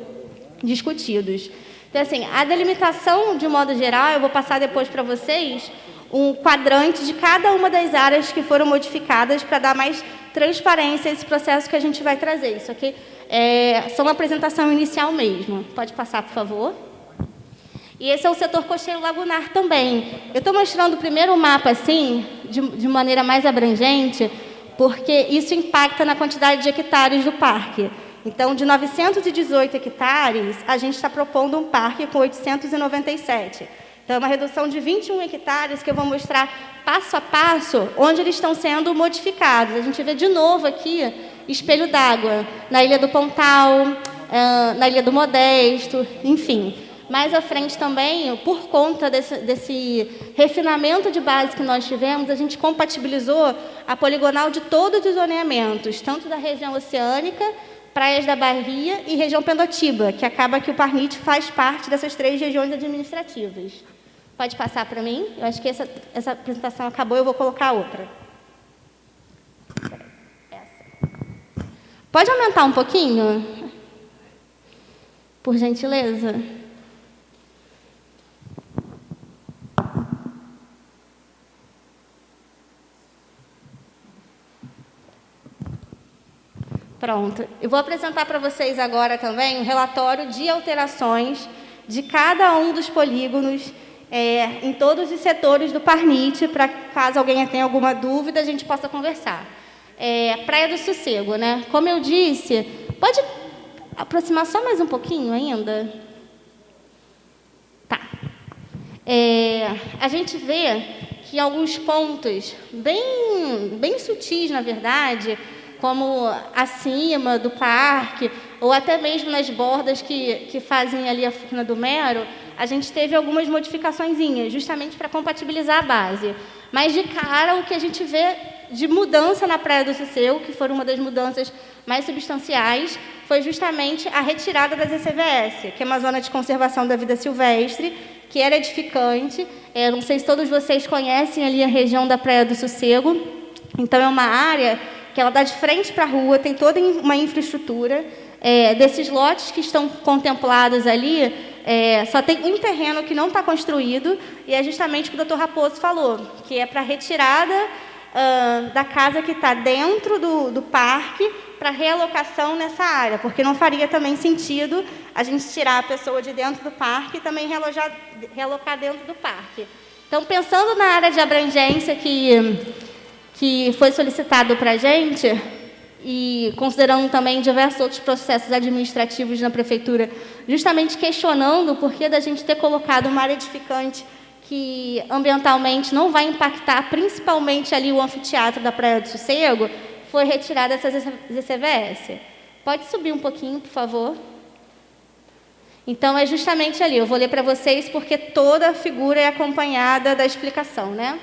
[SPEAKER 6] discutidos. Então, assim, a delimitação, de modo geral, eu vou passar depois para vocês um quadrante de cada uma das áreas que foram modificadas para dar mais transparência a esse processo que a gente vai trazer. Isso aqui é só uma apresentação inicial mesmo. Pode passar, por favor. E esse é o setor costeiro lagunar também. Eu estou mostrando primeiro o mapa assim, de maneira mais abrangente, porque isso impacta na quantidade de hectares do parque. Então, de 918 hectares, a gente está propondo um parque com 897. Então, é uma redução de 21 hectares que eu vou mostrar passo a passo onde eles estão sendo modificados. A gente vê de novo aqui espelho d'água na Ilha do Pontal, na Ilha do Modesto, enfim. Mais à frente também, por conta desse refinamento de base que nós tivemos, a gente compatibilizou a poligonal de todos os zoneamentos, tanto da região oceânica, Praias da Bahia e região Pendotiba, que acaba que o Parnit faz parte dessas 3 regiões administrativas. Pode passar para mim? Eu acho que essa apresentação acabou, eu vou colocar outra. Essa. Pode aumentar um pouquinho? Por gentileza. Pronto. Eu vou apresentar para vocês agora também um relatório de alterações de cada um dos polígonos em todos os setores do Parnit, para caso alguém tenha alguma dúvida, a gente possa conversar. Praia do Sossego, né? Como eu disse, pode aproximar só mais um pouquinho ainda? Tá. A gente vê que alguns pontos bem sutis, na verdade, como acima do parque, ou até mesmo nas bordas que fazem ali a Furna do Mero, a gente teve algumas modificaçõezinhas, justamente para compatibilizar a base. Mas, de cara, o que a gente vê de mudança na Praia do Sossego, que foi uma das mudanças mais substanciais, foi justamente a retirada das ECVS, que é uma zona de conservação da vida silvestre, que era edificante. Não sei se todos vocês conhecem ali a região da Praia do Sossego. Então, é uma área que ela dá de frente para a rua, tem toda uma infraestrutura. Desses lotes que estão contemplados ali, só tem um terreno que não está construído, e é justamente o que o Dr. Raposo falou, que é para retirada da casa que está dentro do parque para realocação nessa área, porque não faria também sentido a gente tirar a pessoa de dentro do parque e também realocar dentro do parque. Então, pensando na área de abrangência que foi solicitado para a gente, e considerando também diversos outros processos administrativos na prefeitura, justamente questionando o porquê da gente ter colocado uma área edificante que ambientalmente não vai impactar, principalmente ali o anfiteatro da Praia do Sossego, foi retirada essas ECVS. Pode subir um pouquinho, por favor? Então, é justamente ali, eu vou ler para vocês, porque toda a figura é acompanhada da explicação, né?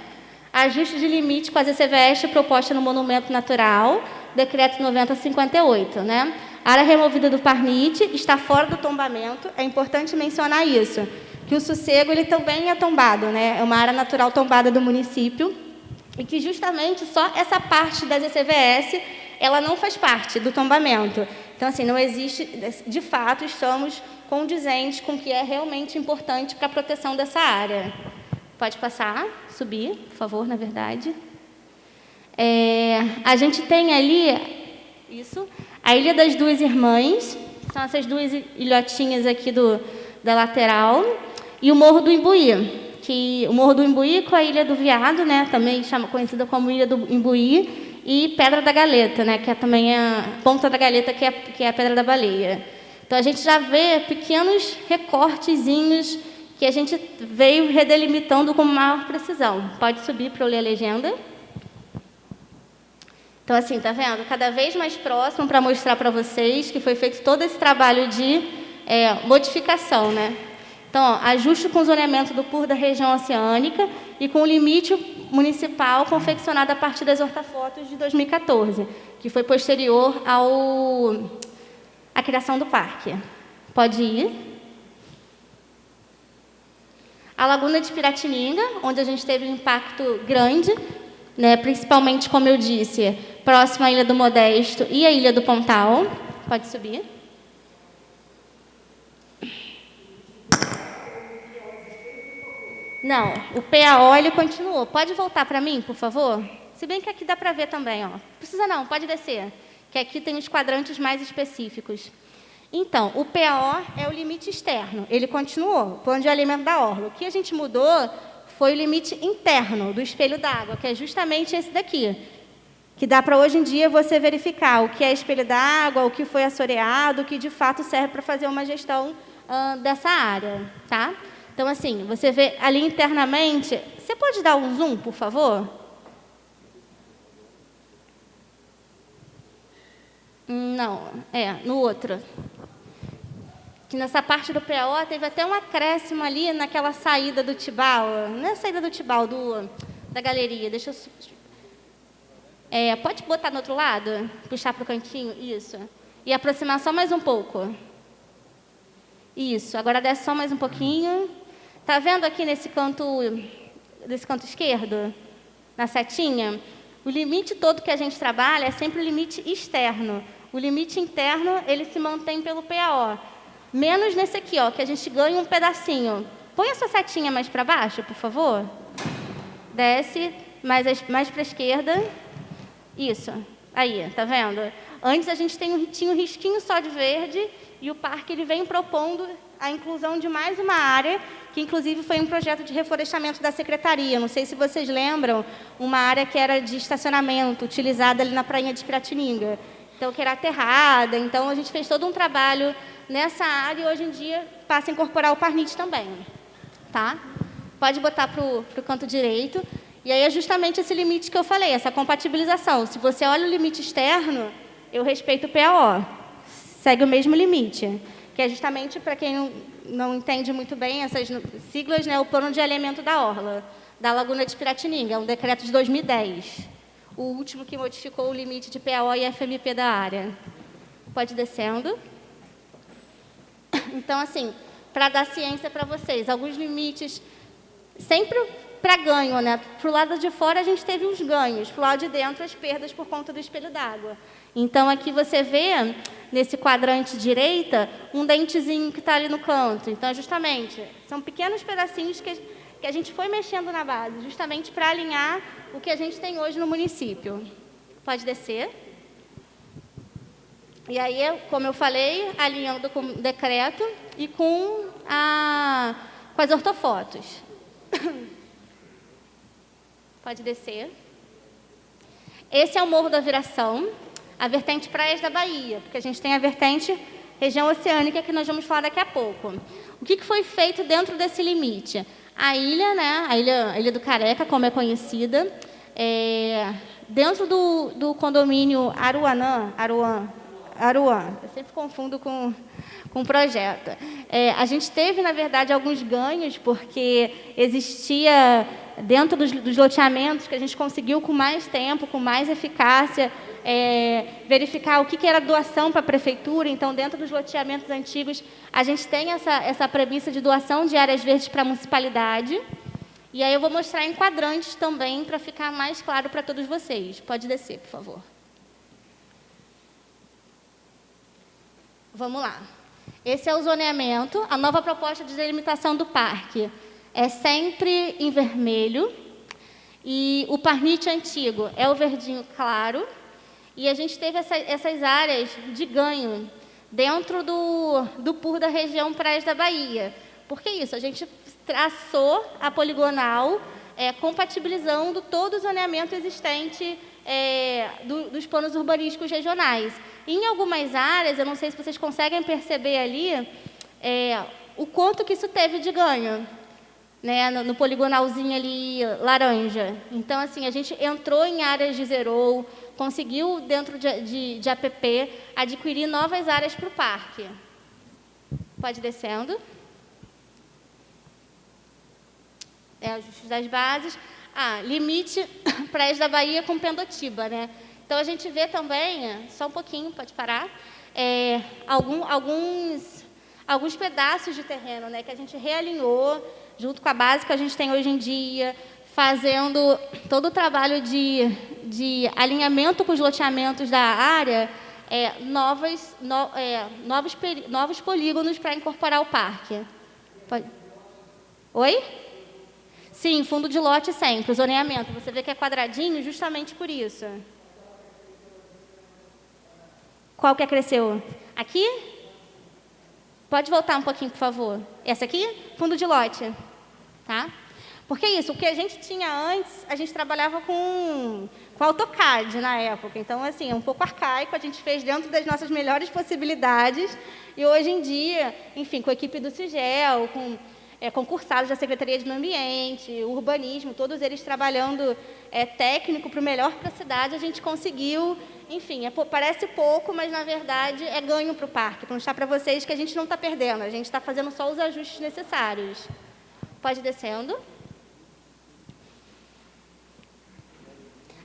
[SPEAKER 6] Ajuste de limite com as ECVS proposta no Monumento Natural, Decreto 9058, né? A área removida do Parnit está fora do tombamento, é importante mencionar isso, que o Sossego ele também é tombado, né? É uma área natural tombada do município, e que justamente só essa parte das ECVS, ela não faz parte do tombamento. Então, assim, não existe, de fato, estamos condizentes com o que é realmente importante para a proteção dessa área. Pode passar, subir, por favor, na verdade. A gente tem ali, a Ilha das Duas Irmãs, são essas duas ilhotinhas aqui da lateral, e o Morro do Imbuí, que o Morro do Imbuí com a Ilha do Viado, né, também conhecida como Ilha do Imbuí, e Pedra da Galeta, né, que é também a Ponta da Galeta, que é a Pedra da Baleia. Então, a gente já vê pequenos recortezinhos que a gente veio redelimitando com maior precisão. Pode subir para eu ler a legenda. Então, assim, tá vendo? Cada vez mais próximo para mostrar para vocês que foi feito todo esse trabalho de modificação, né? Então, ó, ajuste com o zoneamento do PUR da região oceânica e com o limite municipal confeccionado a partir das ortofotos de 2014, que foi posterior à criação do parque. Pode ir. A Laguna de Piratininga, onde a gente teve um impacto grande, né, principalmente, como eu disse, próximo à Ilha do Modesto e à Ilha do Pontal. Pode subir. Não, o PAO ele continuou. Pode voltar para mim, por favor? Se bem que aqui dá para ver também. Ó. Precisa não, pode descer, que aqui tem os quadrantes mais específicos. Então, o PAO é o limite externo, ele continuou, plano de alimento da orla. O que a gente mudou foi o limite interno do espelho d'água, que é justamente esse daqui, que dá para hoje em dia você verificar o que é espelho d'água, o que foi assoreado, o que de fato serve para fazer uma gestão dessa área, tá? Então, assim, você vê ali internamente... Você pode dar um zoom, por favor? Não, no outro. Que nessa parte do PAO teve até um acréscimo ali naquela saída do Tibau. Não é a saída do Tibau, da galeria. Deixa eu... pode botar no outro lado? Puxar para o cantinho? Isso. E aproximar só mais um pouco. Isso. Agora desce só mais um pouquinho. Tá vendo aqui nesse canto esquerdo, na setinha? O limite todo que a gente trabalha é sempre o limite externo. O limite interno, ele se mantém pelo PAO. Menos nesse aqui, ó, que a gente ganha um pedacinho. Põe a sua setinha mais para baixo, por favor. Desce, mais para a esquerda. Isso. Aí, tá vendo? Antes a gente tinha um risquinho só de verde e o parque ele vem propondo a inclusão de mais uma área, que inclusive foi um projeto de reflorestamento da Secretaria. Não sei se vocês lembram, uma área que era de estacionamento, utilizada ali na prainha de Piratininga. Então, que era aterrada. Então, a gente fez todo um trabalho nessa área e hoje em dia passa a incorporar o Parnit também. Tá? Pode botar para o canto direito. E aí é justamente esse limite que eu falei, essa compatibilização. Se você olha o limite externo, eu respeito o PAO. Segue o mesmo limite, que é justamente, para quem não entende muito bem essas siglas, né, o Plano de Alinhamento da Orla, da Laguna de Piratininga, é um decreto de 2010. O último que modificou o limite de PAO e FMP da área. Pode ir descendo. Então, assim, para dar ciência para vocês, alguns limites, sempre para ganho, né? Para o lado de fora a gente teve os ganhos, para o lado de dentro as perdas por conta do espelho d'água. Então, aqui você vê, nesse quadrante direita, um dentezinho que está ali no canto. Então, justamente, são pequenos pedacinhos que a gente foi mexendo na base, justamente para alinhar o que a gente tem hoje no município. Pode descer. E aí, como eu falei, alinhando com o decreto e com as ortofotos. Pode descer. Esse é o Morro da Viração, a vertente Praias da Bahia, porque a gente tem a vertente região oceânica, que nós vamos falar daqui a pouco. O que foi feito dentro desse limite? A ilha, né, a ilha do Careca, como é conhecida, dentro do condomínio Aruanã, eu sempre confundo com o projeto. A gente teve, na verdade, alguns ganhos, porque existia, dentro dos loteamentos, que a gente conseguiu com mais tempo, com mais eficácia, verificar o que era doação para a prefeitura. Então, dentro dos loteamentos antigos, a gente tem essa premissa de doação de áreas verdes para a municipalidade. E aí eu vou mostrar em quadrantes também, para ficar mais claro para todos vocês. Pode descer, por favor. Vamos lá. Esse é o zoneamento. A nova proposta de delimitação do parque é sempre em vermelho. E o Parnit antigo é o verdinho claro. E a gente teve essas áreas de ganho dentro do PUR da região Praias da Bahia. Por que isso? A gente traçou a poligonal, compatibilizando todo o zoneamento existente dos planos urbanísticos regionais. Em algumas áreas, eu não sei se vocês conseguem perceber ali, o quanto que isso teve de ganho, né, no poligonalzinho ali laranja. Então, assim, a gente entrou em áreas de zero, conseguiu, dentro de APP, adquirir novas áreas para o parque. Pode ir descendo. Ajustes das bases. Limite Praias da Bahia com Pendotiba, né? Então, a gente vê também, só um pouquinho, pode parar, alguns pedaços de terreno, né, que a gente realinhou, junto com a base que a gente tem hoje em dia, fazendo todo o trabalho de alinhamento com os loteamentos da área, novos polígonos para incorporar o parque. Oi? Sim, fundo de lote sempre, o zoneamento. Você vê que é quadradinho justamente por isso. Qual que cresceu? Aqui? Pode voltar um pouquinho, por favor. Essa aqui? Fundo de lote. Tá? Porque isso, o que a gente tinha antes, a gente trabalhava com AutoCAD na época. Então, assim, é um pouco arcaico, a gente fez dentro das nossas melhores possibilidades. E hoje em dia, enfim, com a equipe do CIGEL, com concursados da Secretaria de Meio Ambiente, urbanismo, todos eles trabalhando técnico para o melhor para a cidade, a gente conseguiu, enfim, parece pouco, mas na verdade é ganho para o parque, para mostrar para vocês que a gente não está perdendo, a gente está fazendo só os ajustes necessários. Pode ir descendo.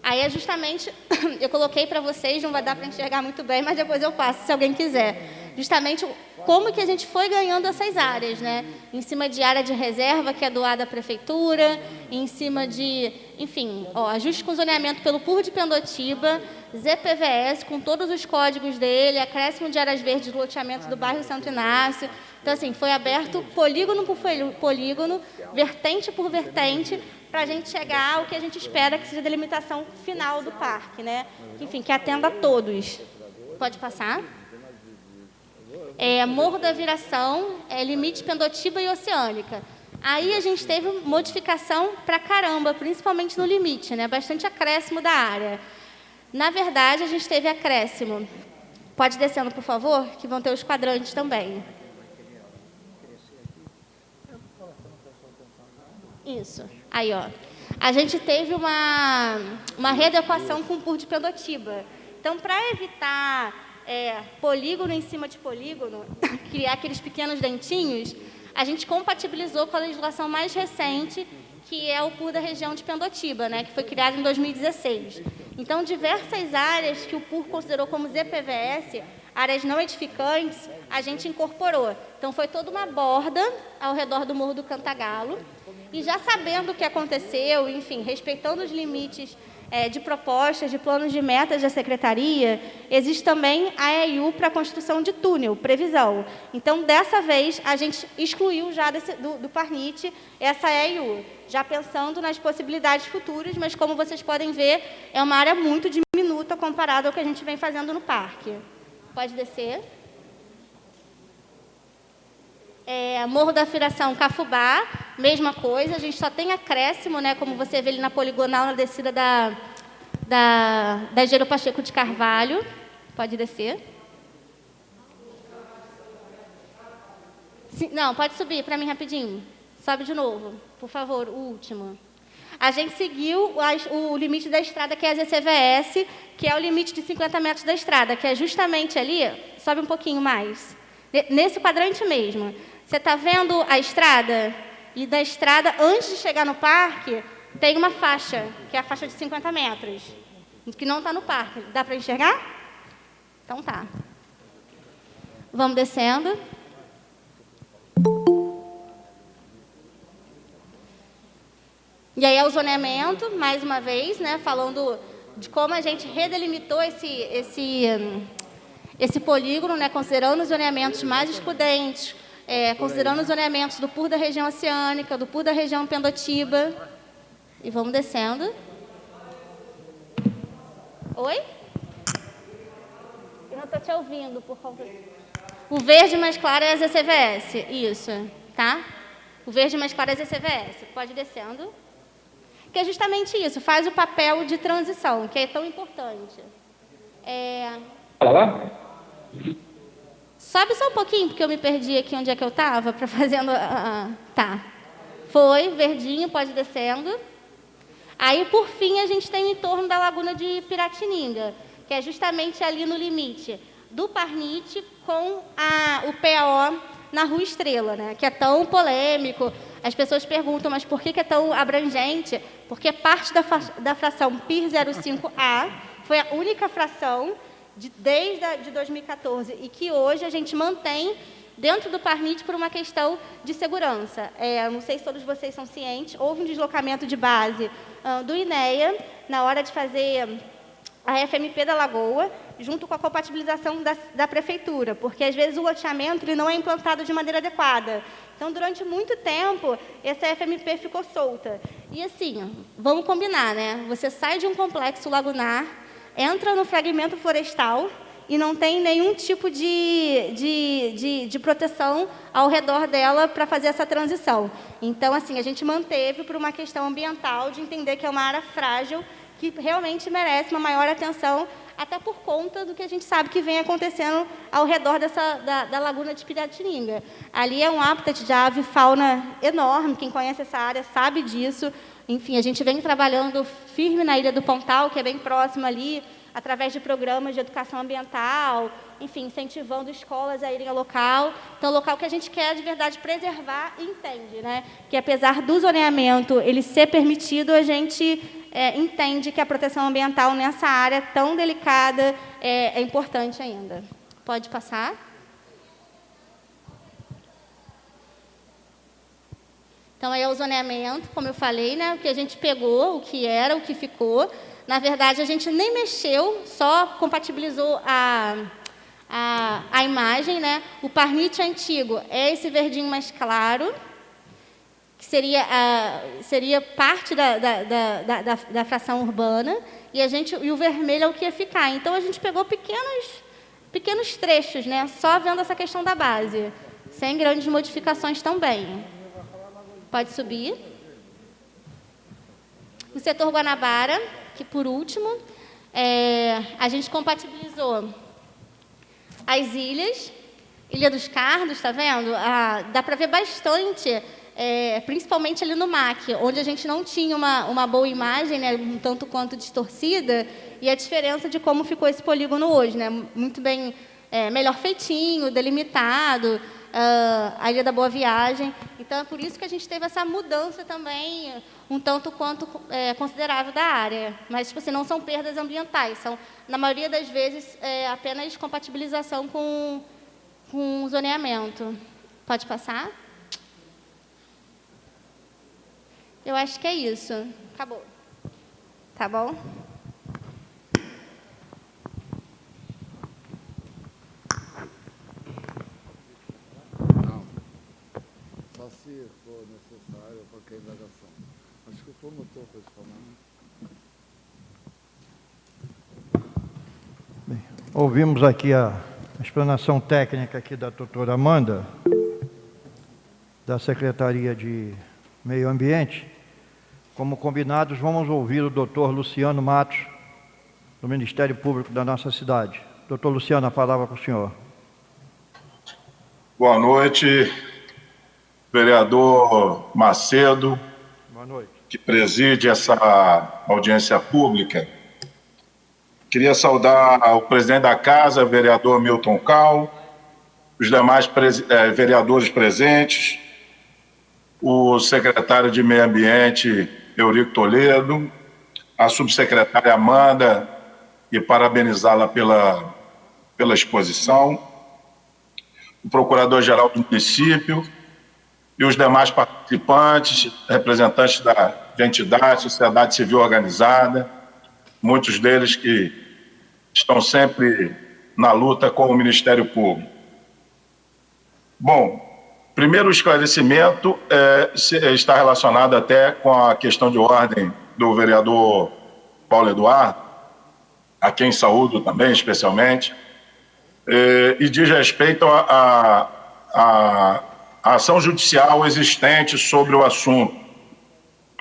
[SPEAKER 6] Aí é justamente, eu coloquei para vocês, não vai dar para enxergar muito bem, mas depois eu passo, se alguém quiser. justamente como que a gente foi ganhando essas áreas, né? Em cima de área de reserva, que é doada à prefeitura, em cima de, enfim, ó, ajuste com zoneamento pelo PUR de Pendotiba, ZPVS, com todos os códigos dele, acréscimo de áreas verdes do loteamento do bairro Santo Inácio. Então, assim, foi aberto polígono por polígono, vertente por vertente, para a gente chegar ao que a gente espera que seja a delimitação final do parque, né? Enfim, que atenda a todos. Pode passar. Morro da Viração, limite Pendotiba e Oceânica. Aí a gente teve modificação para caramba, principalmente no limite, né? Bastante acréscimo da área. Na verdade, a gente teve acréscimo. Pode descendo, por favor, que vão ter os quadrantes também. Isso. Aí, ó. A gente teve uma readequação com o PUR de Pendotiba. Então, para evitar polígono em cima de polígono, criar aqueles pequenos dentinhos, a gente compatibilizou com a legislação mais recente, que é o PUR da região de Pendotiba, né, que foi criado em 2016. Então, diversas áreas que o PUR considerou como ZPVS, áreas não edificantes, a gente incorporou. Então, foi toda uma borda ao redor do Morro do Cantagalo. E já sabendo o que aconteceu, enfim, respeitando os limites de propostas, de planos de metas da Secretaria, existe também a EIU para a construção de túnel, previsão. Então, dessa vez, a gente excluiu já do Parnit essa EIU, já pensando nas possibilidades futuras, mas, como vocês podem ver, é uma área muito diminuta comparada ao que a gente vem fazendo no parque. Pode descer. Morro da Firação, Cafubá, mesma coisa, a gente só tem acréscimo, né, como você vê ali na poligonal, na descida da Engenheiro Pacheco de Carvalho. Pode descer. Sim, não, pode subir para mim rapidinho. Sobe de novo, por favor, o último. A gente seguiu o limite da estrada, que é a ZCVS, que é o limite de 50 metros da estrada, que é justamente ali, sobe um pouquinho mais, nesse quadrante mesmo. Você está vendo a estrada? E da estrada, antes de chegar no parque, tem uma faixa, que é a faixa de 50 metros, que não está no parque. Dá para enxergar? Então tá. Vamos descendo. E aí é o zoneamento, mais uma vez, né, falando de como a gente redelimitou esse polígono, né, considerando os zoneamentos mais excludentes, considerando os zoneamentos do PUR da região oceânica, do PUR da região Pendotiba. E vamos descendo. Oi? Eu não estou te ouvindo, por favor. O verde mais claro é a ZCVS, isso, tá? O verde mais claro é a ZCVS. Pode ir descendo. Que é justamente isso, faz o papel de transição, que é tão importante. Sobe só um pouquinho, porque eu me perdi aqui onde é que eu estava, para fazendo... Tá. Foi, verdinho, pode ir descendo. Aí, por fim, a gente tem o entorno da Laguna de Piratininga, que é justamente ali no limite do Parnit com o PAO na Rua Estrela, né? Que é tão polêmico. As pessoas perguntam, mas por que é tão abrangente? Porque parte da fração PIR 05A foi a única fração desde 2014 e que hoje a gente mantém dentro do Parnit por uma questão de segurança. Não sei se todos vocês são cientes, houve um deslocamento de base do INEA na hora de fazer a FMP da Lagoa, junto com a compatibilização da prefeitura, porque às vezes o loteamento ele não é implantado de maneira adequada. Então, durante muito tempo, essa FMP ficou solta. E assim, vamos combinar, né? Você sai de um complexo lagunar, entra no fragmento florestal e não tem nenhum tipo de proteção ao redor dela para fazer essa transição. Então, assim, a gente manteve por uma questão ambiental de entender que é uma área frágil que realmente merece uma maior atenção, até por conta do que a gente sabe que vem acontecendo ao redor da Laguna de Piratininga. Ali é um habitat de ave e fauna enorme, quem conhece essa área sabe disso. Enfim, a gente vem trabalhando firme na Ilha do Pontal, que é bem próxima ali, através de programas de educação ambiental, enfim, incentivando escolas a irem ao local. Então, o local que a gente quer, de verdade, preservar e entende, né? Que, apesar do zoneamento ele ser permitido, a gente entende que a proteção ambiental nessa área tão delicada é importante ainda. Pode passar. Então, aí é o zoneamento, como eu falei, né? O que a gente pegou, o que era, o que ficou. Na verdade, a gente nem mexeu, só compatibilizou a imagem, né? O parnite antigo é esse verdinho mais claro, que seria parte da fração urbana, e o vermelho é o que ia ficar. Então, a gente pegou pequenos trechos, né? Só vendo essa questão da base, sem grandes modificações também. Pode subir. O setor Guanabara, que por último, a gente compatibilizou as ilhas, Ilha dos Cardos, está vendo? Dá para ver bastante, principalmente ali no MAC, onde a gente não tinha uma boa imagem, né, um tanto quanto distorcida, e a diferença de como ficou esse polígono hoje, né, muito bem, melhor feitinho, delimitado, a Ilha da Boa Viagem. Então, é por isso que a gente teve essa mudança também, um tanto quanto considerável da área. Mas, tipo assim, não são perdas ambientais, são, na maioria das vezes, apenas compatibilização com o zoneamento. Pode passar? Eu acho que é isso. Acabou. Tá bom?
[SPEAKER 4] Só se for necessário qualquer indagação. Acho que o promotor pode falar.
[SPEAKER 1] Bem, ouvimos aqui a explanação técnica aqui da doutora Amanda, da Secretaria de Meio Ambiente. Como combinados, vamos ouvir o doutor Luciano Matos, do Ministério Público da nossa cidade. Doutor Luciano, a palavra para o senhor.
[SPEAKER 5] Boa noite, vereador Macedo,
[SPEAKER 1] Boa noite.
[SPEAKER 5] que preside essa audiência pública. Queria saudar o presidente da casa, vereador Milton Cal, os demais vereadores presentes, o secretário de Meio Ambiente, Eurico Toledo, a subsecretária Amanda, e parabenizá-la pela exposição, o procurador-geral do município e os demais participantes, representantes de entidades, sociedade civil organizada, muitos deles que estão sempre na luta com o Ministério Público. Bom, primeiro esclarecimento está relacionado até com a questão de ordem do vereador Paulo Eduardo, a quem saúdo também, especialmente, e diz respeito à ação judicial existente sobre o assunto.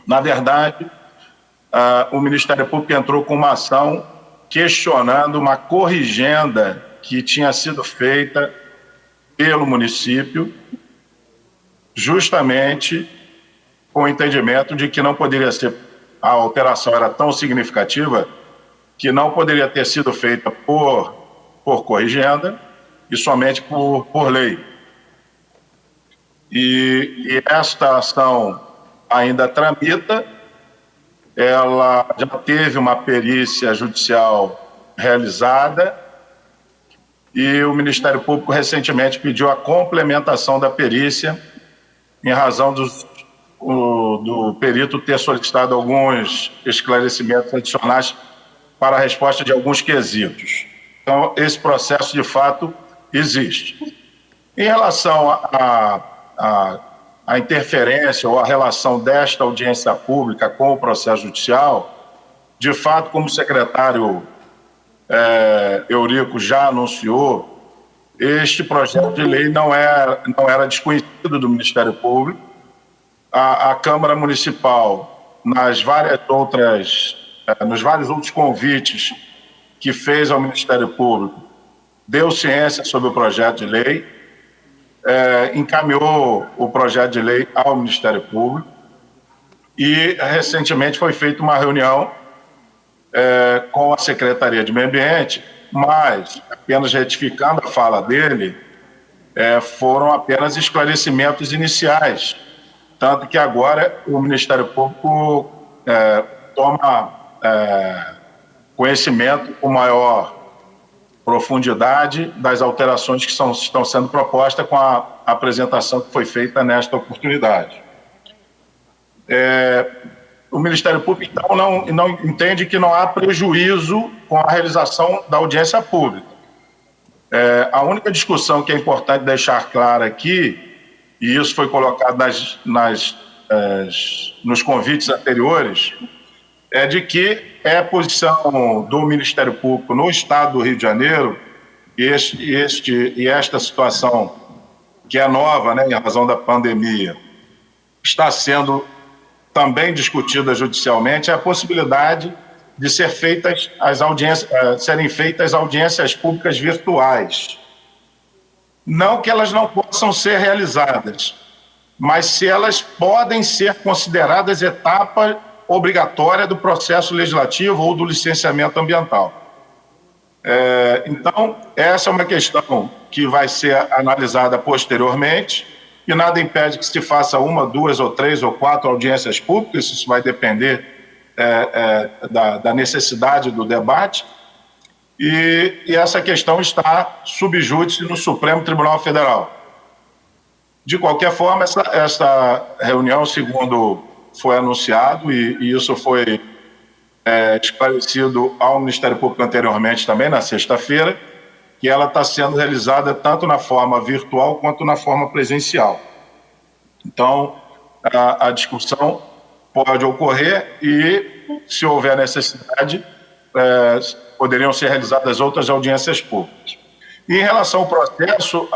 [SPEAKER 5] Na verdade, o Ministério Público entrou com uma ação questionando uma corrigenda que tinha sido feita pelo município, justamente com o entendimento de que não poderia ser, a alteração era tão significativa que não poderia ter sido feita por corrigenda e somente por lei. E esta ação ainda tramita, ela já teve uma perícia judicial realizada e o Ministério Público recentemente pediu a complementação da perícia em razão do perito ter solicitado alguns esclarecimentos adicionais para a resposta de alguns quesitos. Então, esse processo, de fato, existe. Em relação à interferência ou à relação desta audiência pública com o processo judicial, de fato, como o secretário Eurico já anunciou, este projeto de lei não era desconhecido do Ministério Público. A Câmara Municipal, nos vários outros convites que fez ao Ministério Público, deu ciência sobre o projeto de lei, encaminhou o projeto de lei ao Ministério Público e, recentemente, foi feita uma reunião com a Secretaria de Meio Ambiente, mas, apenas retificando a fala dele, foram apenas esclarecimentos iniciais, tanto que agora o Ministério Público toma conhecimento com maior profundidade das alterações que estão sendo propostas com a apresentação que foi feita nesta oportunidade. O Ministério Público, então, não entende que não há prejuízo com a realização da audiência pública. A única discussão que é importante deixar clara aqui, e isso foi colocado nos convites anteriores, é de que é a posição do Ministério Público no Estado do Rio de Janeiro, e esta situação, que é nova, né, em razão da pandemia, está sendo também discutida judicialmente, é a possibilidade de serem feitas audiências públicas virtuais. Não que elas não possam ser realizadas, mas se elas podem ser consideradas etapa obrigatória do processo legislativo ou do licenciamento ambiental. Então, essa é uma questão que vai ser analisada posteriormente, e nada impede que se faça 1, 2 ou 3 ou 4 audiências públicas, isso vai depender da necessidade do debate, e essa questão está sub júdice no Supremo Tribunal Federal. De qualquer forma, essa reunião, segundo foi anunciado, e isso foi esclarecido ao Ministério Público anteriormente também, na sexta-feira, que ela está sendo realizada tanto na forma virtual quanto na forma presencial. Então, a discussão pode ocorrer e, se houver necessidade, poderiam ser realizadas outras audiências públicas. E, em relação ao processo,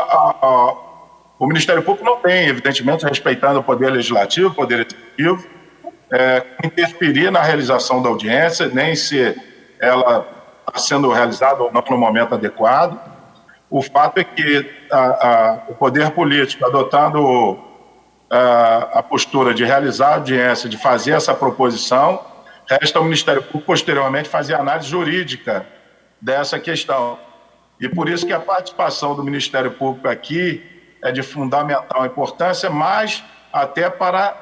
[SPEAKER 5] o Ministério Público não tem, evidentemente, respeitando o Poder Legislativo, o Poder Executivo, interferir na realização da audiência, nem se ela está sendo realizada ou não no momento adequado. O fato é que o poder político, adotando a postura de realizar a audiência, de fazer essa proposição, resta ao Ministério Público, posteriormente, fazer a análise jurídica dessa questão. E por isso que a participação do Ministério Público aqui é de fundamental importância, mas até para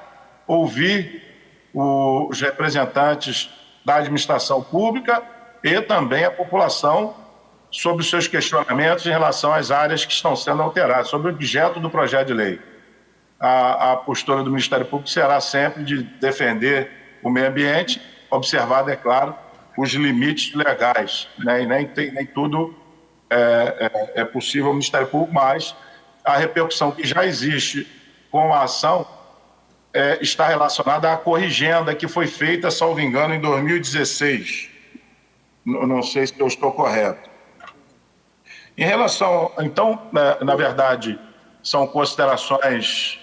[SPEAKER 5] ouvir os representantes da administração pública e também a população sobre os seus questionamentos em relação às áreas que estão sendo alteradas, sobre o objeto do projeto de lei. A postura do Ministério Público será sempre de defender o meio ambiente, observado, é claro, os limites legais, né? E nem tudo é possível ao Ministério Público, mas a repercussão que já existe com a ação está relacionada à corrigenda que foi feita, salvo engano, em 2016. Não sei se eu estou correto. Em relação... Então, na verdade, são considerações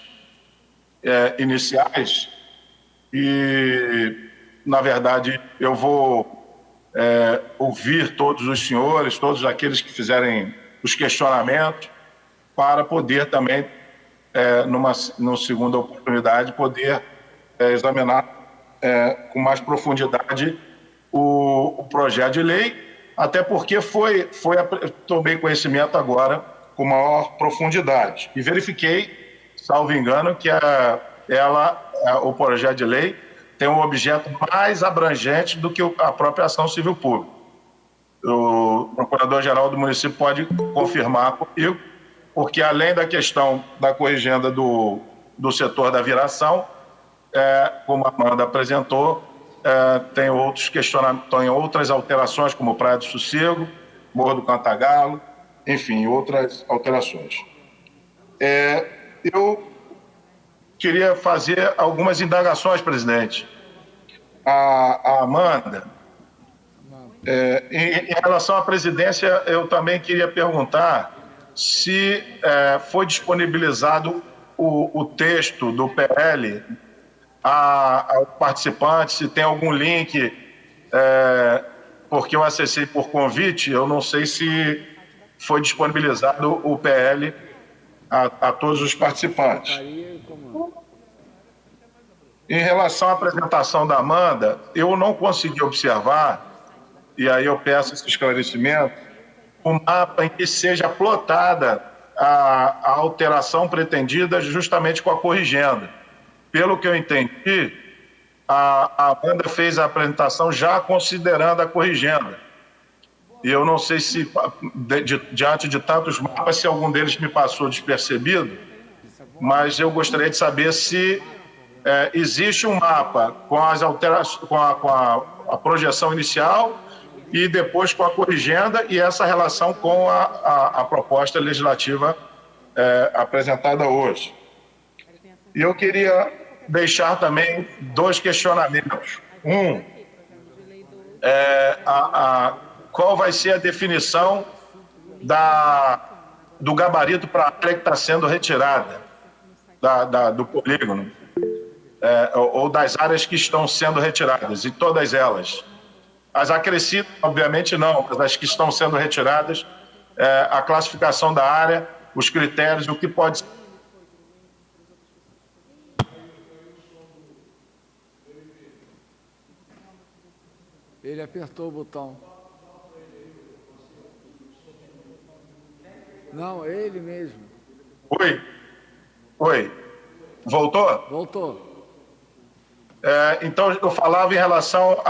[SPEAKER 5] iniciais e, na verdade, eu vou ouvir todos os senhores, todos aqueles que fizerem os questionamentos, para poder também, numa segunda oportunidade, poder examinar com mais profundidade o projeto de lei, até porque tomei conhecimento agora com maior profundidade. E verifiquei, salvo engano, que o projeto de lei tem um objeto mais abrangente do que a própria ação civil pública. O Procurador-Geral do município pode confirmar comigo, porque além da questão da corrigenda do setor da viração, como a Amanda apresentou, tem outros questionamentos, tem outras alterações, como Praia do Sossego, Morro do Cantagalo, enfim, outras alterações. Eu queria fazer algumas indagações, presidente. A Amanda, em relação à presidência, eu também queria perguntar se foi disponibilizado o texto do PL ao participante, se tem algum link, porque eu acessei por convite, eu não sei se foi disponibilizado o PL a todos os participantes. Em relação à apresentação da Amanda, eu não consegui observar, e aí eu peço esse esclarecimento, um mapa em que seja plotada a alteração pretendida justamente com a corrigenda. Pelo que eu entendi, a Amanda fez a apresentação já considerando a corrigenda. E eu não sei se, diante de tantos mapas, se algum deles me passou despercebido, mas eu gostaria de saber se existe um mapa com as alterações, com a projeção inicial e depois com a corrigenda e essa relação com a proposta legislativa apresentada hoje. E eu queria deixar também 2 questionamentos. Qual vai ser a definição do gabarito para a área que está sendo retirada do polígono, ou das áreas que estão sendo retiradas, e todas elas. As acrescidas, obviamente, não, mas as que estão sendo retiradas, a classificação da área, os critérios, o que pode ser.
[SPEAKER 4] Ele apertou o botão. Não, ele mesmo.
[SPEAKER 5] Oi. Voltou?
[SPEAKER 4] Voltou.
[SPEAKER 5] Então, eu falava em relação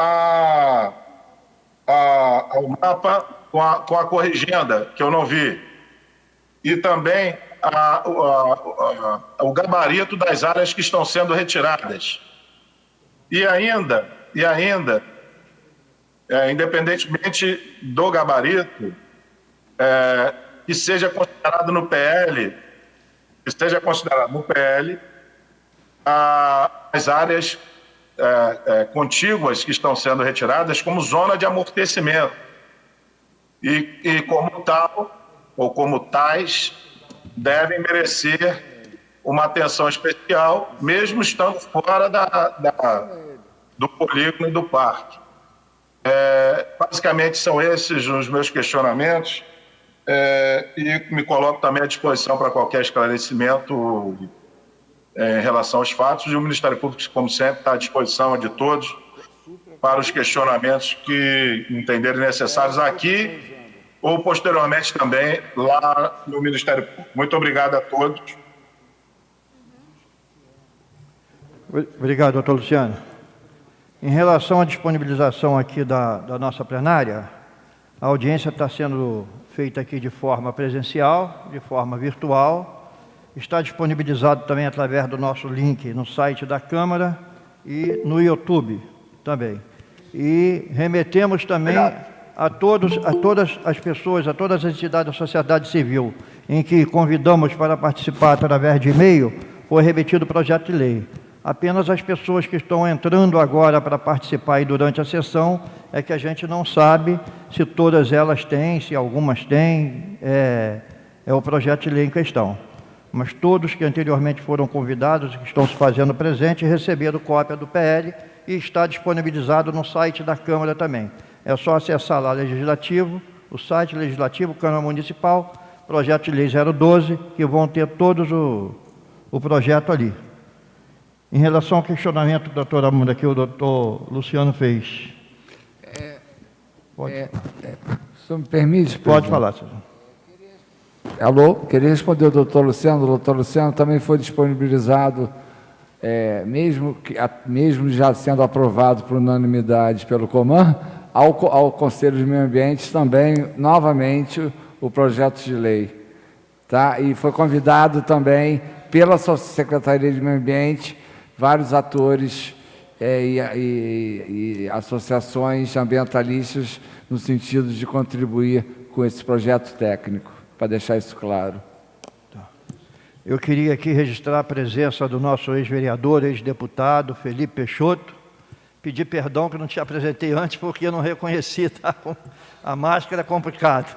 [SPEAKER 5] ao mapa com a corrigenda, que eu não vi. E também o gabarito das áreas que estão sendo retiradas. E ainda, independentemente do gabarito, que seja considerado no PL, as áreas contíguas que estão sendo retiradas como zona de amortecimento. E como tal, ou como tais, devem merecer uma atenção especial, mesmo estando fora do polígono e do parque. Basicamente são esses os meus questionamentos, e me coloco também à disposição para qualquer esclarecimento em relação aos fatos, e o Ministério Público, como sempre, está à disposição de todos para os questionamentos que entenderem necessários aqui ou posteriormente também lá no Ministério Público. Muito obrigado a todos.
[SPEAKER 1] Obrigado, doutor Luciano. Em relação à disponibilização aqui da nossa plenária, a audiência está sendo feita aqui de forma presencial, de forma virtual, está disponibilizado também através do nosso link no site da Câmara e no YouTube também. E remetemos também a todas as pessoas, a todas as entidades da sociedade civil, em que convidamos para participar através de e-mail, foi remetido o projeto de lei. Apenas as pessoas que estão entrando agora para participar aí durante a sessão, é que a gente não sabe se todas elas têm, se algumas têm, é o projeto de lei em questão. Mas todos que anteriormente foram convidados, que estão se fazendo presente, receberam cópia do PL e está disponibilizado no site da Câmara também. É só acessar lá Legislativo, o site Legislativo, Câmara Municipal, projeto de lei 012, que vão ter todos o projeto ali. Em relação ao questionamento do doutor Amanda, que o doutor Luciano fez.
[SPEAKER 4] O senhor me permite?
[SPEAKER 1] Pode falar, senhor.
[SPEAKER 4] Alô? Queria responder ao doutor Luciano. O doutor Luciano também foi disponibilizado, mesmo já sendo aprovado por unanimidade pelo Coman, ao Conselho de Meio Ambiente também, novamente, o projeto de lei. Tá? E foi convidado também pela Secretaria de Meio Ambiente, vários atores e associações ambientalistas no sentido de contribuir com esse projeto técnico, para deixar isso claro.
[SPEAKER 1] Eu queria aqui registrar a presença do nosso ex-vereador, ex-deputado, Felipe Peixoto. Pedir perdão que não te apresentei antes, porque eu não reconheci, tá? A máscara é complicado,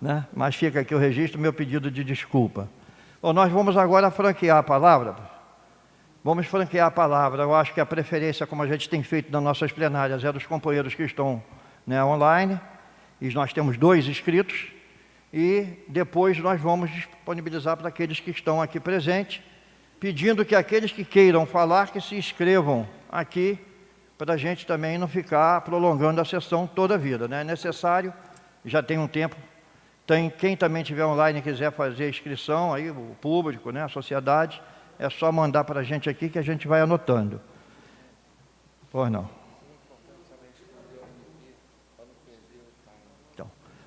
[SPEAKER 1] né? Mas fica aqui o registro, meu pedido de desculpa. Bom, nós vamos agora franquear a palavra. Vamos franquear a palavra. Eu acho que a preferência, como a gente tem feito nas nossas plenárias, é dos companheiros que estão, né, online. E nós temos 2 inscritos. E depois nós vamos disponibilizar para aqueles que estão aqui presentes, pedindo que aqueles que queiram falar, que se inscrevam aqui, para a gente também não ficar prolongando a sessão toda a vida, né? É necessário, já tem um tempo. Quem também estiver online e quiser fazer a inscrição, aí, o público, né, a sociedade, é só mandar para a gente aqui que a gente vai anotando. Pois não.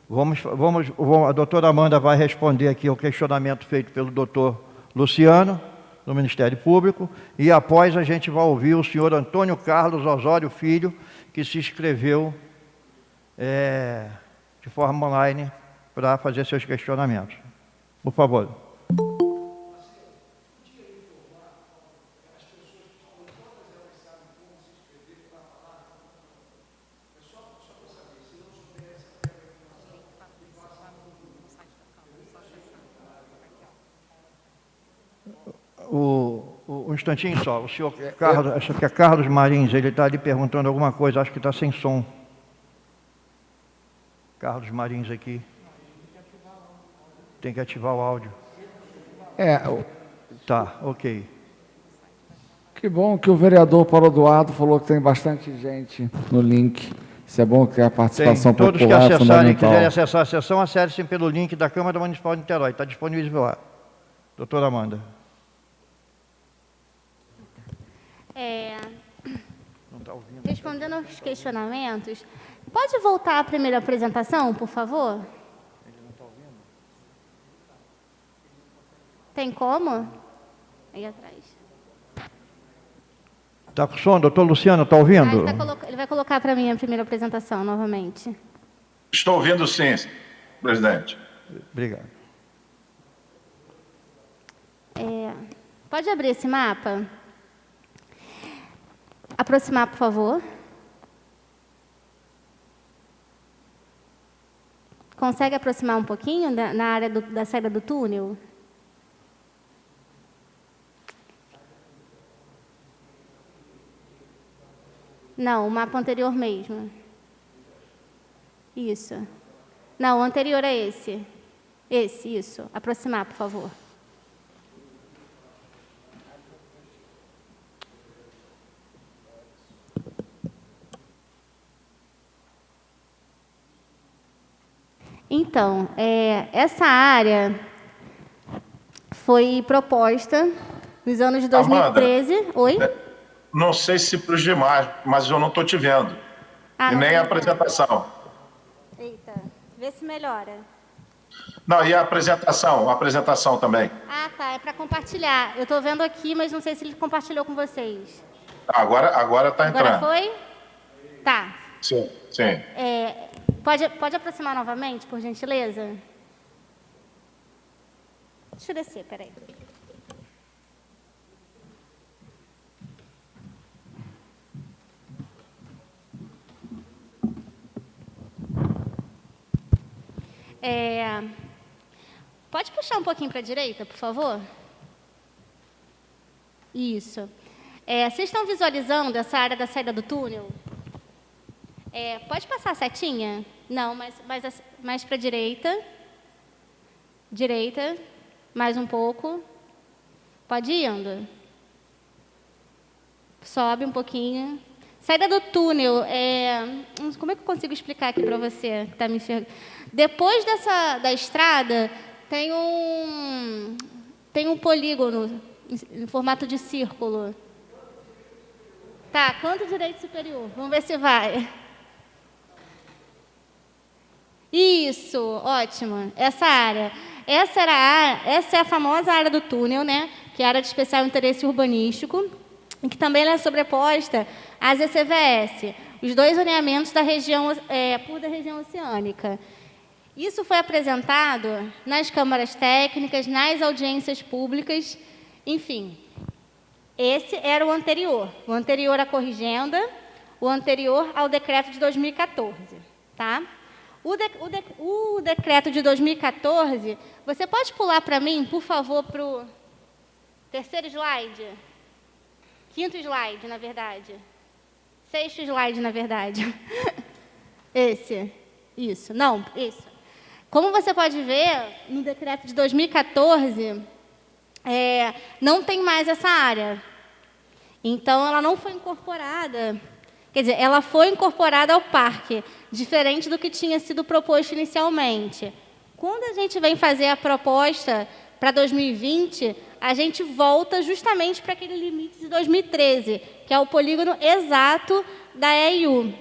[SPEAKER 1] Então, a doutora Amanda vai responder aqui ao questionamento feito pelo doutor Luciano, do Ministério Público, e após a gente vai ouvir o senhor Antônio Carlos Osório Filho, que se inscreveu de forma online para fazer seus questionamentos. Por favor. Um instantinho só, o senhor Carlos, acho que é Carlos Marins, ele está ali perguntando alguma coisa, acho que está sem som. Carlos Marins aqui. Tem que ativar o áudio. Tá, ok.
[SPEAKER 4] Que bom que o vereador Paulo Eduardo falou que tem bastante gente no link. Isso é bom que a participação
[SPEAKER 1] Tem, todos que
[SPEAKER 4] popular é fundamental.
[SPEAKER 1] quiserem acessar a sessão, acessem pelo link da Câmara Municipal de Niterói. Está disponível lá. Doutora Amanda. Não está ouvindo.
[SPEAKER 6] Respondendo aos questionamentos, pode voltar à primeira apresentação, por favor?
[SPEAKER 1] Ele não está ouvindo?
[SPEAKER 6] Tem como? Aí atrás.
[SPEAKER 1] Está com som, doutor Luciano, está ouvindo?
[SPEAKER 6] Ele vai colocar para mim a primeira apresentação novamente.
[SPEAKER 5] Estou ouvindo sim, presidente.
[SPEAKER 1] Obrigado.
[SPEAKER 6] Pode abrir esse mapa? Aproximar, por favor. Consegue aproximar um pouquinho na área da saída do túnel? Não, o mapa anterior mesmo. Isso. Não, o anterior é esse. Isso. Aproximar, por favor. Então, essa área foi proposta nos anos de 2013.
[SPEAKER 5] Amanda,
[SPEAKER 6] Oi?
[SPEAKER 5] Não sei se para os demais, mas eu não estou te vendo. E nem a apresentação.
[SPEAKER 6] Eita, vê se melhora.
[SPEAKER 5] Não, e a apresentação também.
[SPEAKER 6] Ah, tá, é para compartilhar. Eu estou vendo aqui, mas não sei se ele compartilhou com vocês.
[SPEAKER 5] Agora está entrando.
[SPEAKER 6] Agora foi? Tá.
[SPEAKER 5] Sim.
[SPEAKER 6] Pode aproximar novamente, por gentileza? Deixa eu descer, peraí. Pode puxar um pouquinho para a direita, por favor? Isso. Vocês estão visualizando essa área da saída do túnel? Pode passar a setinha? Não, mais para a direita. Direita. Mais um pouco. Pode ir indo. Sobe um pouquinho. Saída do túnel. Como é que eu consigo explicar aqui para você que está me enxergando? Depois da estrada, tem um polígono em formato de círculo. Tá, canto direito superior. Vamos ver se vai. Isso, ótimo. Essa área. Essa é a famosa área do túnel, né? Que é a área de especial interesse urbanístico, e que também é sobreposta às ECVS, os dois zoneamentos da região oceânica. Isso foi apresentado nas câmaras técnicas, nas audiências públicas, enfim. Esse era o anterior à corrigenda, o anterior ao decreto de 2014, tá? O decreto de 2014, você pode pular para mim, por favor, para o terceiro slide? Quinto slide, na verdade. Sexto slide, na verdade. Esse. Isso. Não, isso. Como você pode ver, no decreto de 2014, não tem mais essa área. Então, ela não foi incorporada. Quer dizer, ela foi incorporada ao parque, diferente do que tinha sido proposto inicialmente. Quando a gente vem fazer a proposta para 2020, a gente volta justamente para aquele limite de 2013, que é o polígono exato da EIU.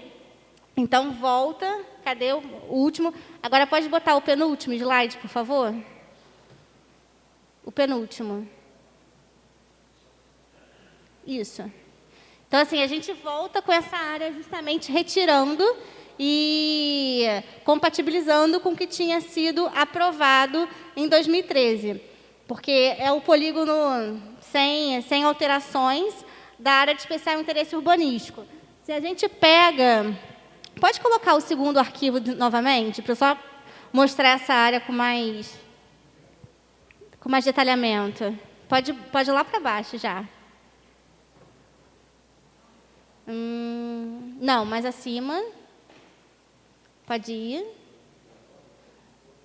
[SPEAKER 6] Então, volta. Cadê o último? Agora pode botar o penúltimo slide, por favor? O penúltimo. Isso. Então, assim, a gente volta com essa área justamente retirando e compatibilizando com o que tinha sido aprovado em 2013. Porque é o polígono sem alterações da área de especial interesse urbanístico. Se a gente pega... Pode colocar o segundo arquivo novamente, para eu só mostrar essa área com mais detalhamento. Pode ir lá para baixo já. Não, mais acima. Pode ir.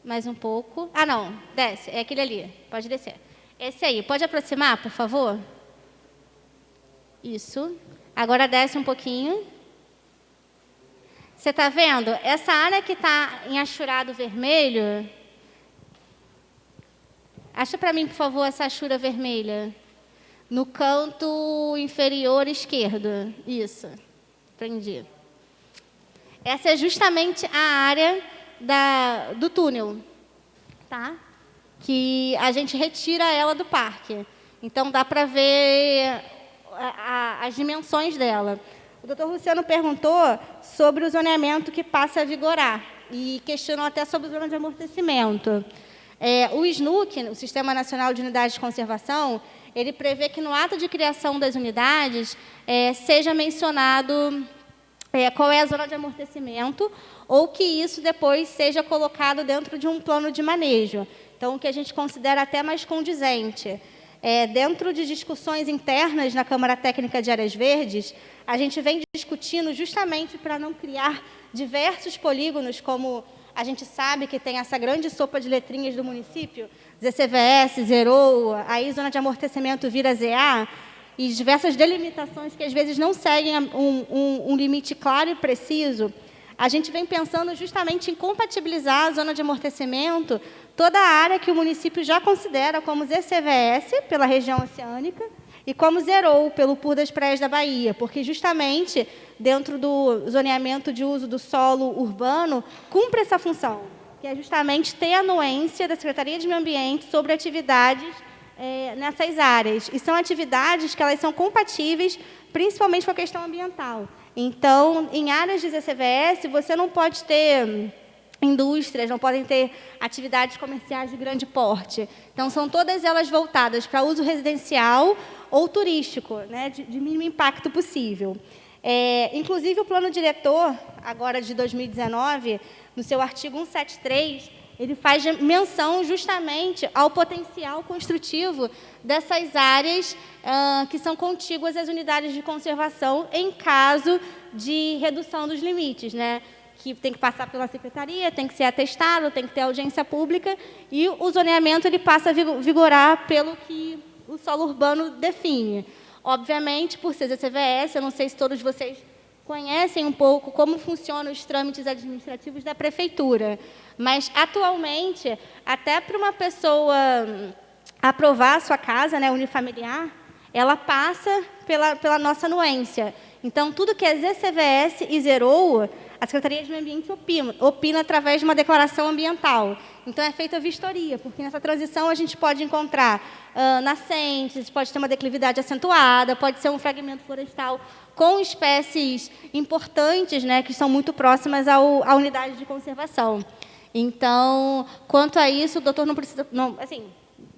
[SPEAKER 6] Mais um pouco. Ah, não. Desce. É aquele ali. Pode descer. Esse aí. Pode aproximar, por favor? Isso. Agora desce um pouquinho. Você está vendo? Essa área que está em achurado vermelho... Acha para mim, por favor, essa achura vermelha. No canto inferior esquerdo. Isso. Prendi. Essa é justamente a área do túnel, tá? Que a gente retira ela do parque. Então, dá para ver as dimensões dela. O doutor Luciano perguntou sobre o zoneamento que passa a vigorar e questionou até sobre o zona de amortecimento. O SNUC, o Sistema Nacional de Unidades de Conservação, ele prevê que no ato de criação das unidades seja mencionado qual é a zona de amortecimento ou que isso depois seja colocado dentro de um plano de manejo. Então, o que a gente considera até mais condizente. Dentro de discussões internas na Câmara Técnica de Áreas Verdes, a gente vem discutindo justamente para não criar diversos polígonos, como a gente sabe que tem essa grande sopa de letrinhas do município, ZCVS, zerou, aí zona de amortecimento vira ZA, e diversas delimitações que às vezes não seguem um limite claro e preciso. A gente vem pensando justamente em compatibilizar a zona de amortecimento, toda a área que o município já considera como ZCVS, pela região oceânica, e como zerou, pelo PUR das Praias da Bahia, porque justamente dentro do zoneamento de uso do solo urbano, cumpre essa função, que é justamente ter a anuência da Secretaria de Meio Ambiente sobre atividades nessas áreas. E são atividades que elas são compatíveis, principalmente com a questão ambiental. Então, em áreas de ZCVS, você não pode ter indústrias, não podem ter atividades comerciais de grande porte. Então, são todas elas voltadas para uso residencial ou turístico, né, de mínimo impacto possível. Inclusive, o plano diretor, agora de 2019, no seu artigo 173, ele faz menção justamente ao potencial construtivo dessas áreas que são contíguas às unidades de conservação em caso de redução dos limites, né? Que tem que passar pela secretaria, tem que ser atestado, tem que ter audiência pública, e o zoneamento ele passa a vigorar pelo que o solo urbano define. Obviamente, por ser ZCVS, eu não sei se todos vocês conhecem um pouco como funcionam os trâmites administrativos da prefeitura, mas, atualmente, até para uma pessoa aprovar a sua casa, né, unifamiliar, ela passa pela nossa anuência. Então, tudo que é ZCVS e zerou, a Secretaria de Meio Ambiente opina através de uma declaração ambiental. Então, é feita a vistoria, porque nessa transição a gente pode encontrar nascentes, pode ter uma declividade acentuada, pode ser um fragmento florestal com espécies importantes, né, que são muito próximas à unidade de conservação. Então, quanto a isso, o doutor não precisa...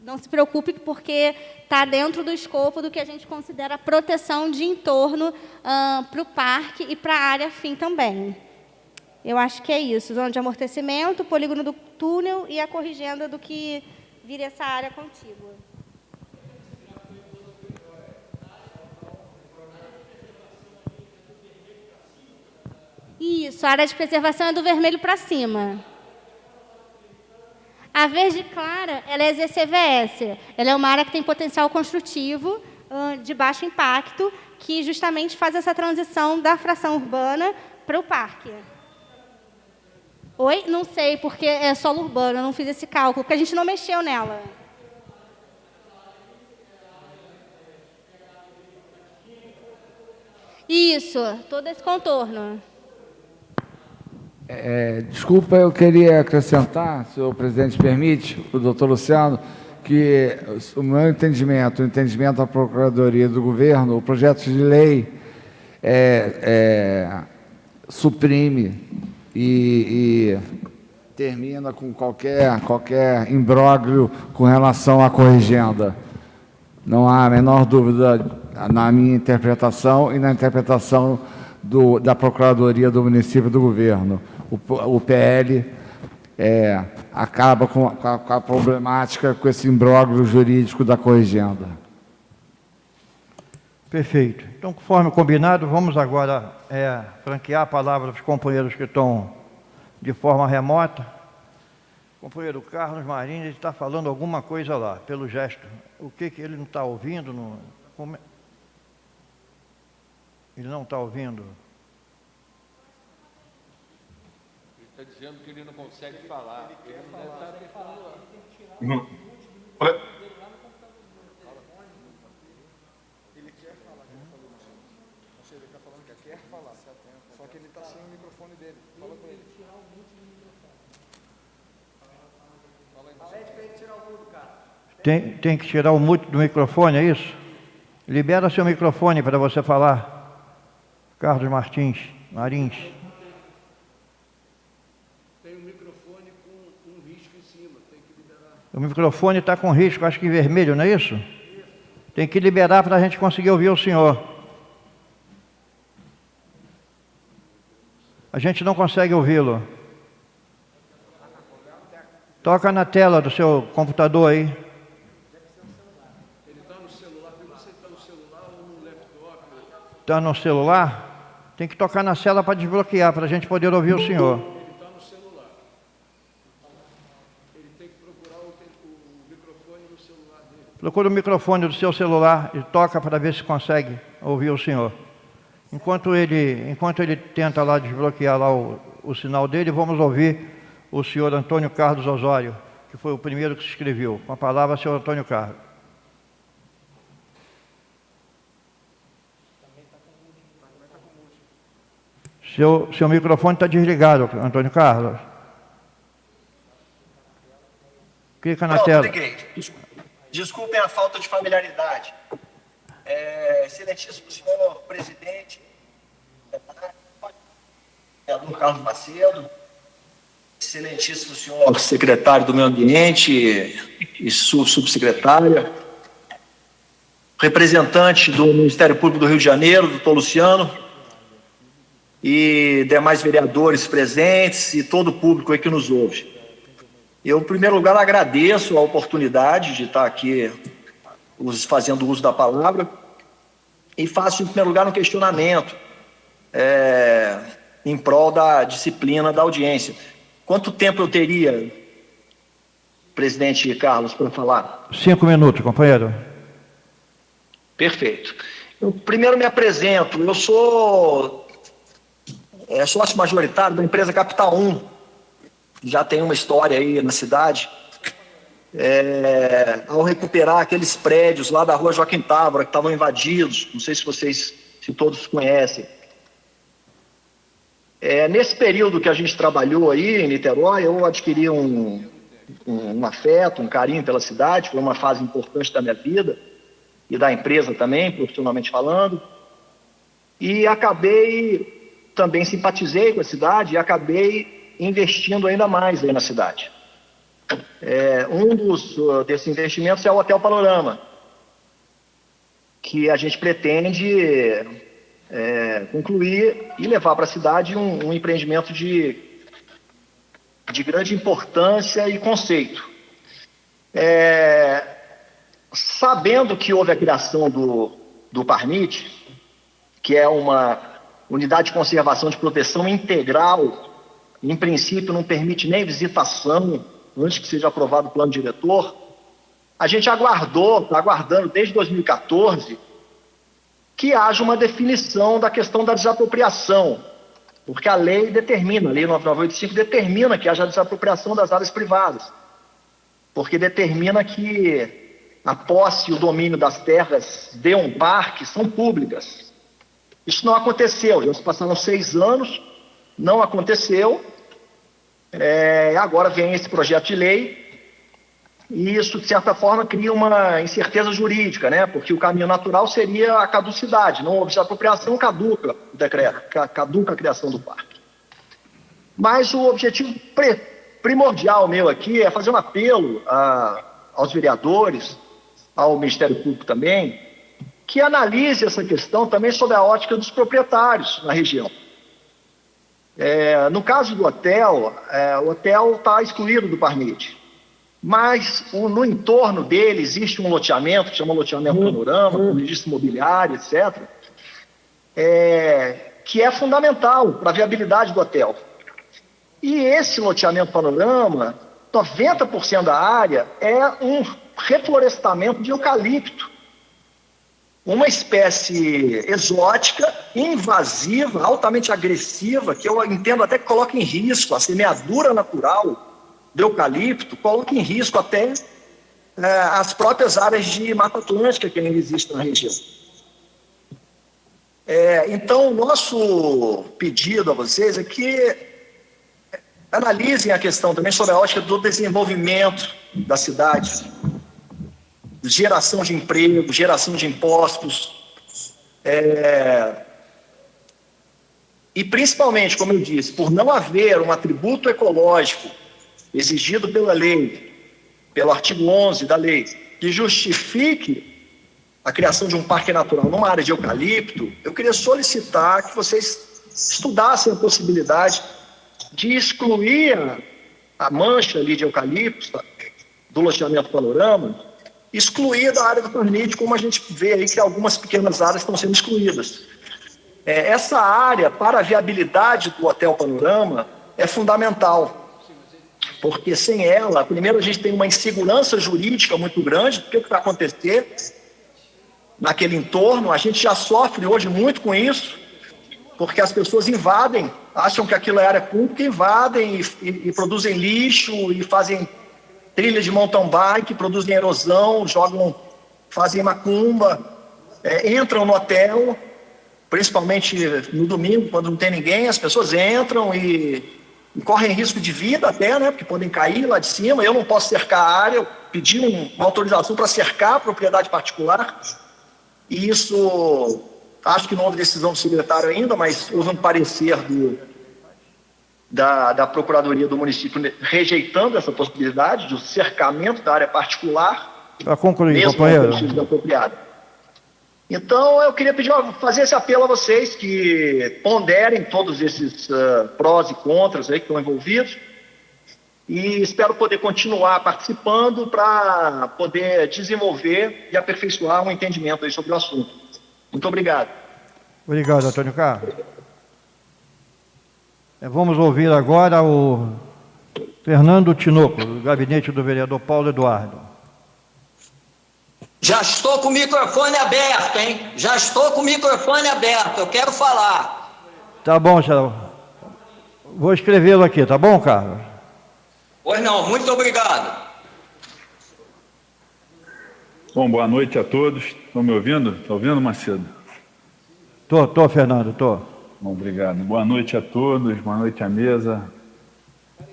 [SPEAKER 6] Não se preocupe, porque está dentro do escopo do que a gente considera proteção de entorno para o parque e para a área fim também. Eu acho que é isso. Zona de amortecimento, polígono do túnel e a corrigenda do que vira essa área contígua. Isso, a área de preservação é do vermelho para cima. A verde clara, ela é ZCVS. Ela é uma área que tem potencial construtivo de baixo impacto, que justamente faz essa transição da fração urbana para o parque. Oi? Não sei, porque é solo urbano, eu não fiz esse cálculo, porque a gente não mexeu nela. Isso, todo esse contorno.
[SPEAKER 4] Desculpa, eu queria acrescentar, se o presidente permite, o doutor Luciano, que, o meu entendimento, o entendimento da Procuradoria do Governo, o projeto de lei suprime e termina com qualquer imbróglio com relação à corrigenda. Não há a menor dúvida na minha interpretação e na interpretação da Procuradoria do Município do Governo. O PL acaba com a problemática, com esse imbróglio jurídico da corrigenda.
[SPEAKER 1] Perfeito. Então, conforme combinado, vamos agora franquear a palavra para os companheiros que estão de forma remota. O companheiro Carlos Marinho, ele está falando alguma coisa lá, pelo gesto. O que ele não está ouvindo? Ele não está ouvindo?
[SPEAKER 7] Ele está dizendo que ele não consegue falar. Ele não deve estar tentando lá.
[SPEAKER 8] Ele quer falar, que ele falou. Não sei, ele está falando que quer falar. Só que ele está sem o microfone dele. Fala com ele.
[SPEAKER 1] Tem que tirar o mute do microfone, é isso? Libera seu microfone para você falar. Carlos Marins.
[SPEAKER 2] Tem um microfone com um risco em cima, tem que liberar.
[SPEAKER 1] O microfone está com risco, acho que vermelho, não é isso? Tem que liberar para a gente conseguir ouvir o senhor. A gente não consegue ouvi-lo. Toca na tela do seu computador aí.
[SPEAKER 2] Ele está no celular, pergunta se ele está no celular ou no laptop.
[SPEAKER 1] Está no celular? Tem que tocar na cela para desbloquear, para a gente poder ouvir o senhor.
[SPEAKER 2] Ele está no celular. Ele tem que procurar o microfone no celular dele.
[SPEAKER 1] Procura o microfone do seu celular e toca para ver se consegue ouvir o senhor. Enquanto ele tenta lá desbloquear lá o sinal dele, vamos ouvir o senhor Antônio Carlos Osório, que foi o primeiro que se inscreveu. Com a palavra, senhor Antônio Carlos. Seu microfone está desligado, Antônio Carlos. Clica na tela.
[SPEAKER 9] Liguei. Desculpem a falta de familiaridade. Excelentíssimo senhor presidente, vereador Carlos Macedo, excelentíssimo senhor secretário do Meio Ambiente e subsecretária, representante do Ministério Público do Rio de Janeiro, doutor Luciano, e demais vereadores presentes e todo o público aí que nos ouve. Eu, em primeiro lugar, agradeço a oportunidade de estar aqui fazendo uso da palavra e faço, em primeiro lugar, um questionamento em prol da disciplina da audiência. Quanto tempo eu teria, presidente Carlos, para falar?
[SPEAKER 1] 5 minutos, companheiro.
[SPEAKER 9] Perfeito. Eu primeiro me apresento. Eu sou sócio majoritário da empresa Capital 1. Já tem uma história aí na cidade. Ao recuperar aqueles prédios lá da rua Joaquim Távora, que estavam invadidos, não sei se todos conhecem. Nesse período que a gente trabalhou aí em Niterói, eu adquiri um afeto, um carinho pela cidade, foi uma fase importante da minha vida, e da empresa também, profissionalmente falando, e também simpatizei com a cidade e acabei investindo ainda mais aí na cidade. Desses investimentos é o Hotel Panorama, que a gente pretende concluir e levar para a cidade um empreendimento de grande importância e conceito. Sabendo que houve a criação do Parnit, que é uma unidade de conservação de proteção integral, em princípio não permite nem visitação antes que seja aprovado o plano diretor, a gente está aguardando desde 2014 que haja uma definição da questão da desapropriação, porque a lei 9985 determina que haja desapropriação das áreas privadas, porque determina que a posse e o domínio das terras de um parque são públicas. Isso não aconteceu, já se passaram 6 anos, não aconteceu. Agora vem esse projeto de lei e isso, de certa forma, cria uma incerteza jurídica, né? Porque o caminho natural seria a caducidade. Não houve apropriação, caduca o decreto, caduca a criação do parque. Mas o objetivo primordial meu aqui é fazer um apelo aos vereadores, ao Ministério Público também, que analise essa questão também sob a ótica dos proprietários na região. No caso do hotel, o hotel está excluído do Parmite, mas no entorno dele existe um loteamento, que chama loteamento Panorama, com registro imobiliário, etc., que é fundamental para a viabilidade do hotel. E esse loteamento Panorama, 90% da área é um reflorestamento de eucalipto, uma espécie exótica, invasiva, altamente agressiva, que eu entendo até que coloca em risco a semeadura natural do eucalipto, coloca em risco até as próprias áreas de Mata Atlântica que ainda existem na região. Então, o nosso pedido a vocês é que analisem a questão também sobre a ótica do desenvolvimento da cidade, geração de emprego, geração de impostos, e principalmente, como eu disse, por não haver um atributo ecológico exigido pela lei, pelo artigo 11 da lei, que justifique a criação de um parque natural numa área de eucalipto, eu queria solicitar que vocês estudassem a possibilidade de excluir a mancha ali de eucalipto do loteamento Panorama, excluir da área do Parmite, como a gente vê aí que algumas pequenas áreas estão sendo excluídas. Essa área, para a viabilidade do Hotel Panorama, é fundamental, porque sem ela, primeiro a gente tem uma insegurança jurídica muito grande, do que vai acontecer naquele entorno. A gente já sofre hoje muito com isso, porque as pessoas invadem, acham que aquilo é área pública, invadem e produzem lixo, e fazem trilha de mountain bike, produzem erosão, fazem macumba, entram no hotel, principalmente no domingo, quando não tem ninguém, as pessoas entram e correm risco de vida até, né, porque podem cair lá de cima. Eu não posso cercar a área, eu pedi uma autorização para cercar a propriedade particular, e isso, acho que não houve decisão do secretário ainda, mas houve um parecer da Procuradoria do município rejeitando essa possibilidade de cercamento da área particular,
[SPEAKER 1] para concluir,
[SPEAKER 9] mesmo
[SPEAKER 1] companheiro.
[SPEAKER 9] apropriado. Então, eu queria fazer esse apelo a vocês, que ponderem todos esses prós e contras aí que estão envolvidos, e espero poder continuar participando para poder desenvolver e aperfeiçoar um entendimento aí sobre o assunto. Muito obrigado.
[SPEAKER 1] Obrigado, Antônio Carlos. Vamos ouvir agora o Fernando Tinoco, do gabinete do vereador Paulo Eduardo.
[SPEAKER 10] Já estou com o microfone aberto, hein? Já estou com o microfone aberto, eu quero falar.
[SPEAKER 1] Tá bom, senhor. Vou escrevê-lo aqui, tá bom, Carlos?
[SPEAKER 10] Pois não, muito obrigado.
[SPEAKER 11] Bom, boa noite a todos. Estão me ouvindo? Está ouvindo, Macedo?
[SPEAKER 1] Tô, Fernando, tô.
[SPEAKER 11] Bom, obrigado. Boa noite a todos, boa noite à mesa.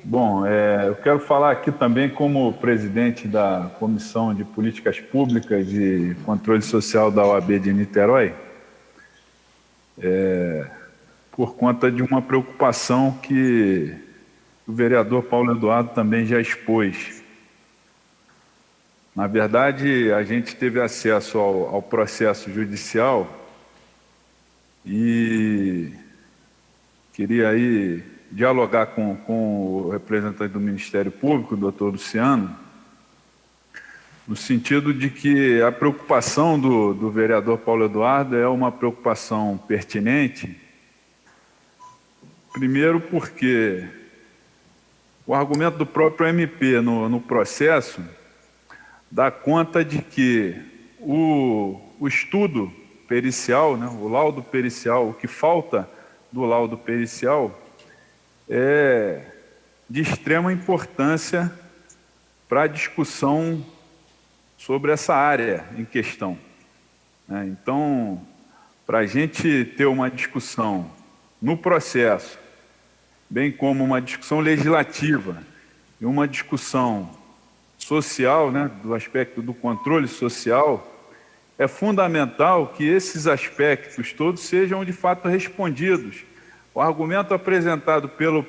[SPEAKER 11] Bom, eu quero falar aqui também como presidente da Comissão de Políticas Públicas e Controle Social da OAB de Niterói, por conta de uma preocupação que o vereador Paulo Eduardo também já expôs. Na verdade, a gente teve acesso ao processo judicial e queria aí dialogar com o representante do Ministério Público, o doutor Luciano, no sentido de que a preocupação do vereador Paulo Eduardo é uma preocupação pertinente, primeiro porque o argumento do próprio MP no processo dá conta de que o estudo pericial, né, o laudo pericial, o que falta do laudo pericial é de extrema importância para a discussão sobre essa área em questão. Então, para a gente ter uma discussão no processo, bem como uma discussão legislativa e uma discussão social, né, do aspecto do controle social, é fundamental que esses aspectos todos sejam de fato respondidos. O argumento apresentado pelo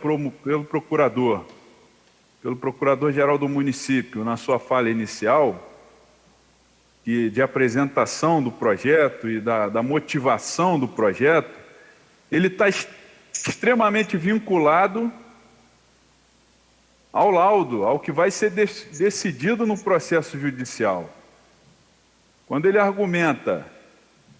[SPEAKER 11] Procurador-Geral do Município, na sua fala inicial, de apresentação do projeto e da motivação do projeto, ele está extremamente vinculado ao laudo, ao que vai ser decidido no processo judicial. Quando ele argumenta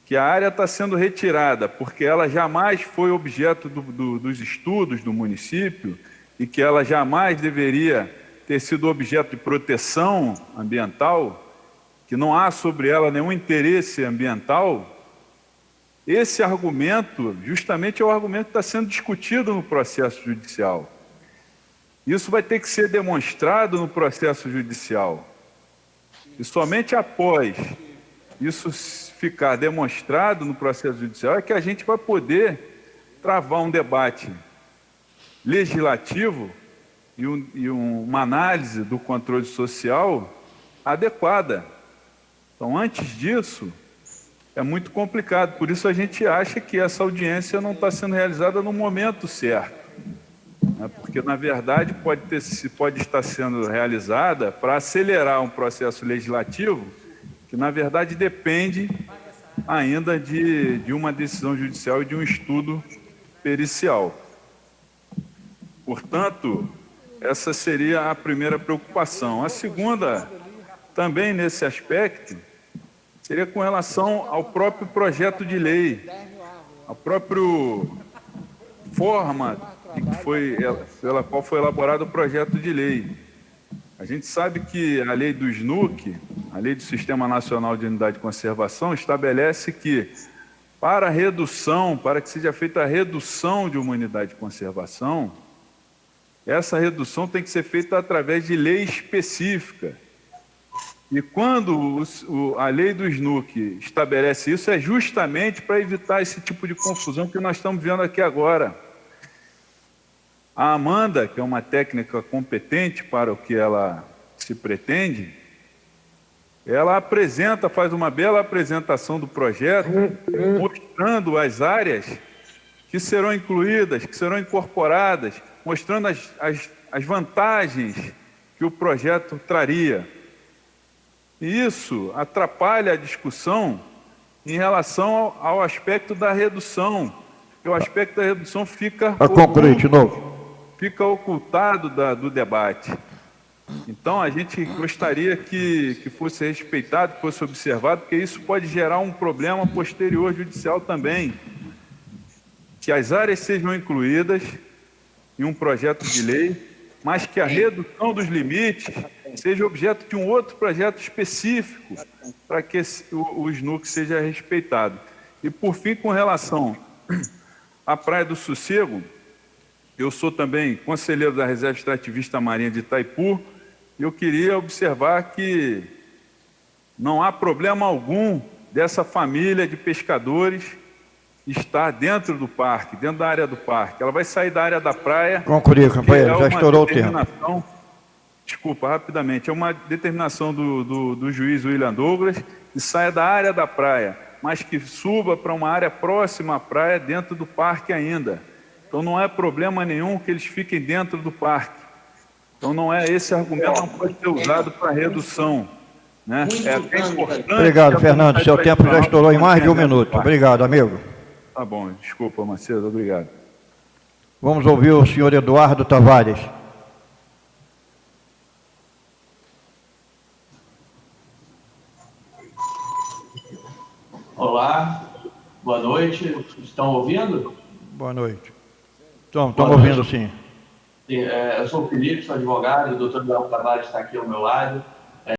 [SPEAKER 11] que a área está sendo retirada porque ela jamais foi objeto dos estudos do município e que ela jamais deveria ter sido objeto de proteção ambiental, que não há sobre ela nenhum interesse ambiental, esse argumento justamente é o argumento que está sendo discutido no processo judicial. Isso vai ter que ser demonstrado no processo judicial. E somente após isso ficar demonstrado no processo judicial é que a gente vai poder travar um debate legislativo e uma análise do controle social adequada. Então, antes disso, é muito complicado. Por isso a gente acha que essa audiência não está sendo realizada no momento certo. Porque, na verdade, pode estar sendo realizada para acelerar um processo legislativo que, na verdade, depende ainda de uma decisão judicial e de um estudo pericial. Portanto, essa seria a primeira preocupação. A segunda, também nesse aspecto, seria com relação ao próprio projeto de lei, a própria forma pela qual foi elaborado o projeto de lei. A gente sabe que a lei do SNUC, a lei do Sistema Nacional de Unidade de Conservação, estabelece que para que seja feita a redução de uma unidade de conservação, essa redução tem que ser feita através de lei específica. E quando a lei do SNUC estabelece isso, é justamente para evitar esse tipo de confusão que nós estamos vendo aqui agora. A Amanda, que é uma técnica competente para o que ela se pretende, ela faz uma bela apresentação do projeto, mostrando as áreas que serão incluídas, que serão incorporadas, mostrando as vantagens que o projeto traria. E isso atrapalha a discussão em relação ao aspecto da redução, porque o aspecto da redução fica ocultado do debate. Então, a gente gostaria que fosse respeitado, que fosse observado, porque isso pode gerar um problema posterior judicial também. Que as áreas sejam incluídas em um projeto de lei, mas que a redução dos limites seja objeto de um outro projeto específico para que o SNUC seja respeitado. E, por fim, com relação à Praia do Sossego, eu sou também conselheiro da Reserva Extrativista Marinha de Itaipu, e eu queria observar que não há problema algum dessa família de pescadores estar dentro do parque, dentro da área do parque. Ela vai sair da área da praia.
[SPEAKER 1] Concluir, companheiro, já estourou o tempo.
[SPEAKER 11] Desculpa, rapidamente. É uma determinação do juiz William Douglas que saia da área da praia, mas que suba para uma área próxima à praia, dentro do parque ainda. Então não é problema nenhum que eles fiquem dentro do parque. Então não é esse argumento, não pode ser usado para redução. Né? É até importante.
[SPEAKER 1] Obrigado, Fernando. Seu tempo já estourou em mais de um minuto. Obrigado, amigo.
[SPEAKER 11] Tá bom, desculpa, Macedo, obrigado.
[SPEAKER 1] Vamos ouvir o senhor Eduardo Tavares.
[SPEAKER 12] Olá, boa noite. Estão ouvindo?
[SPEAKER 1] Boa noite. Estamos ouvindo, sim.
[SPEAKER 12] Eu sou o Felipe, sou advogado, o doutor Léo Tavares está aqui ao meu lado.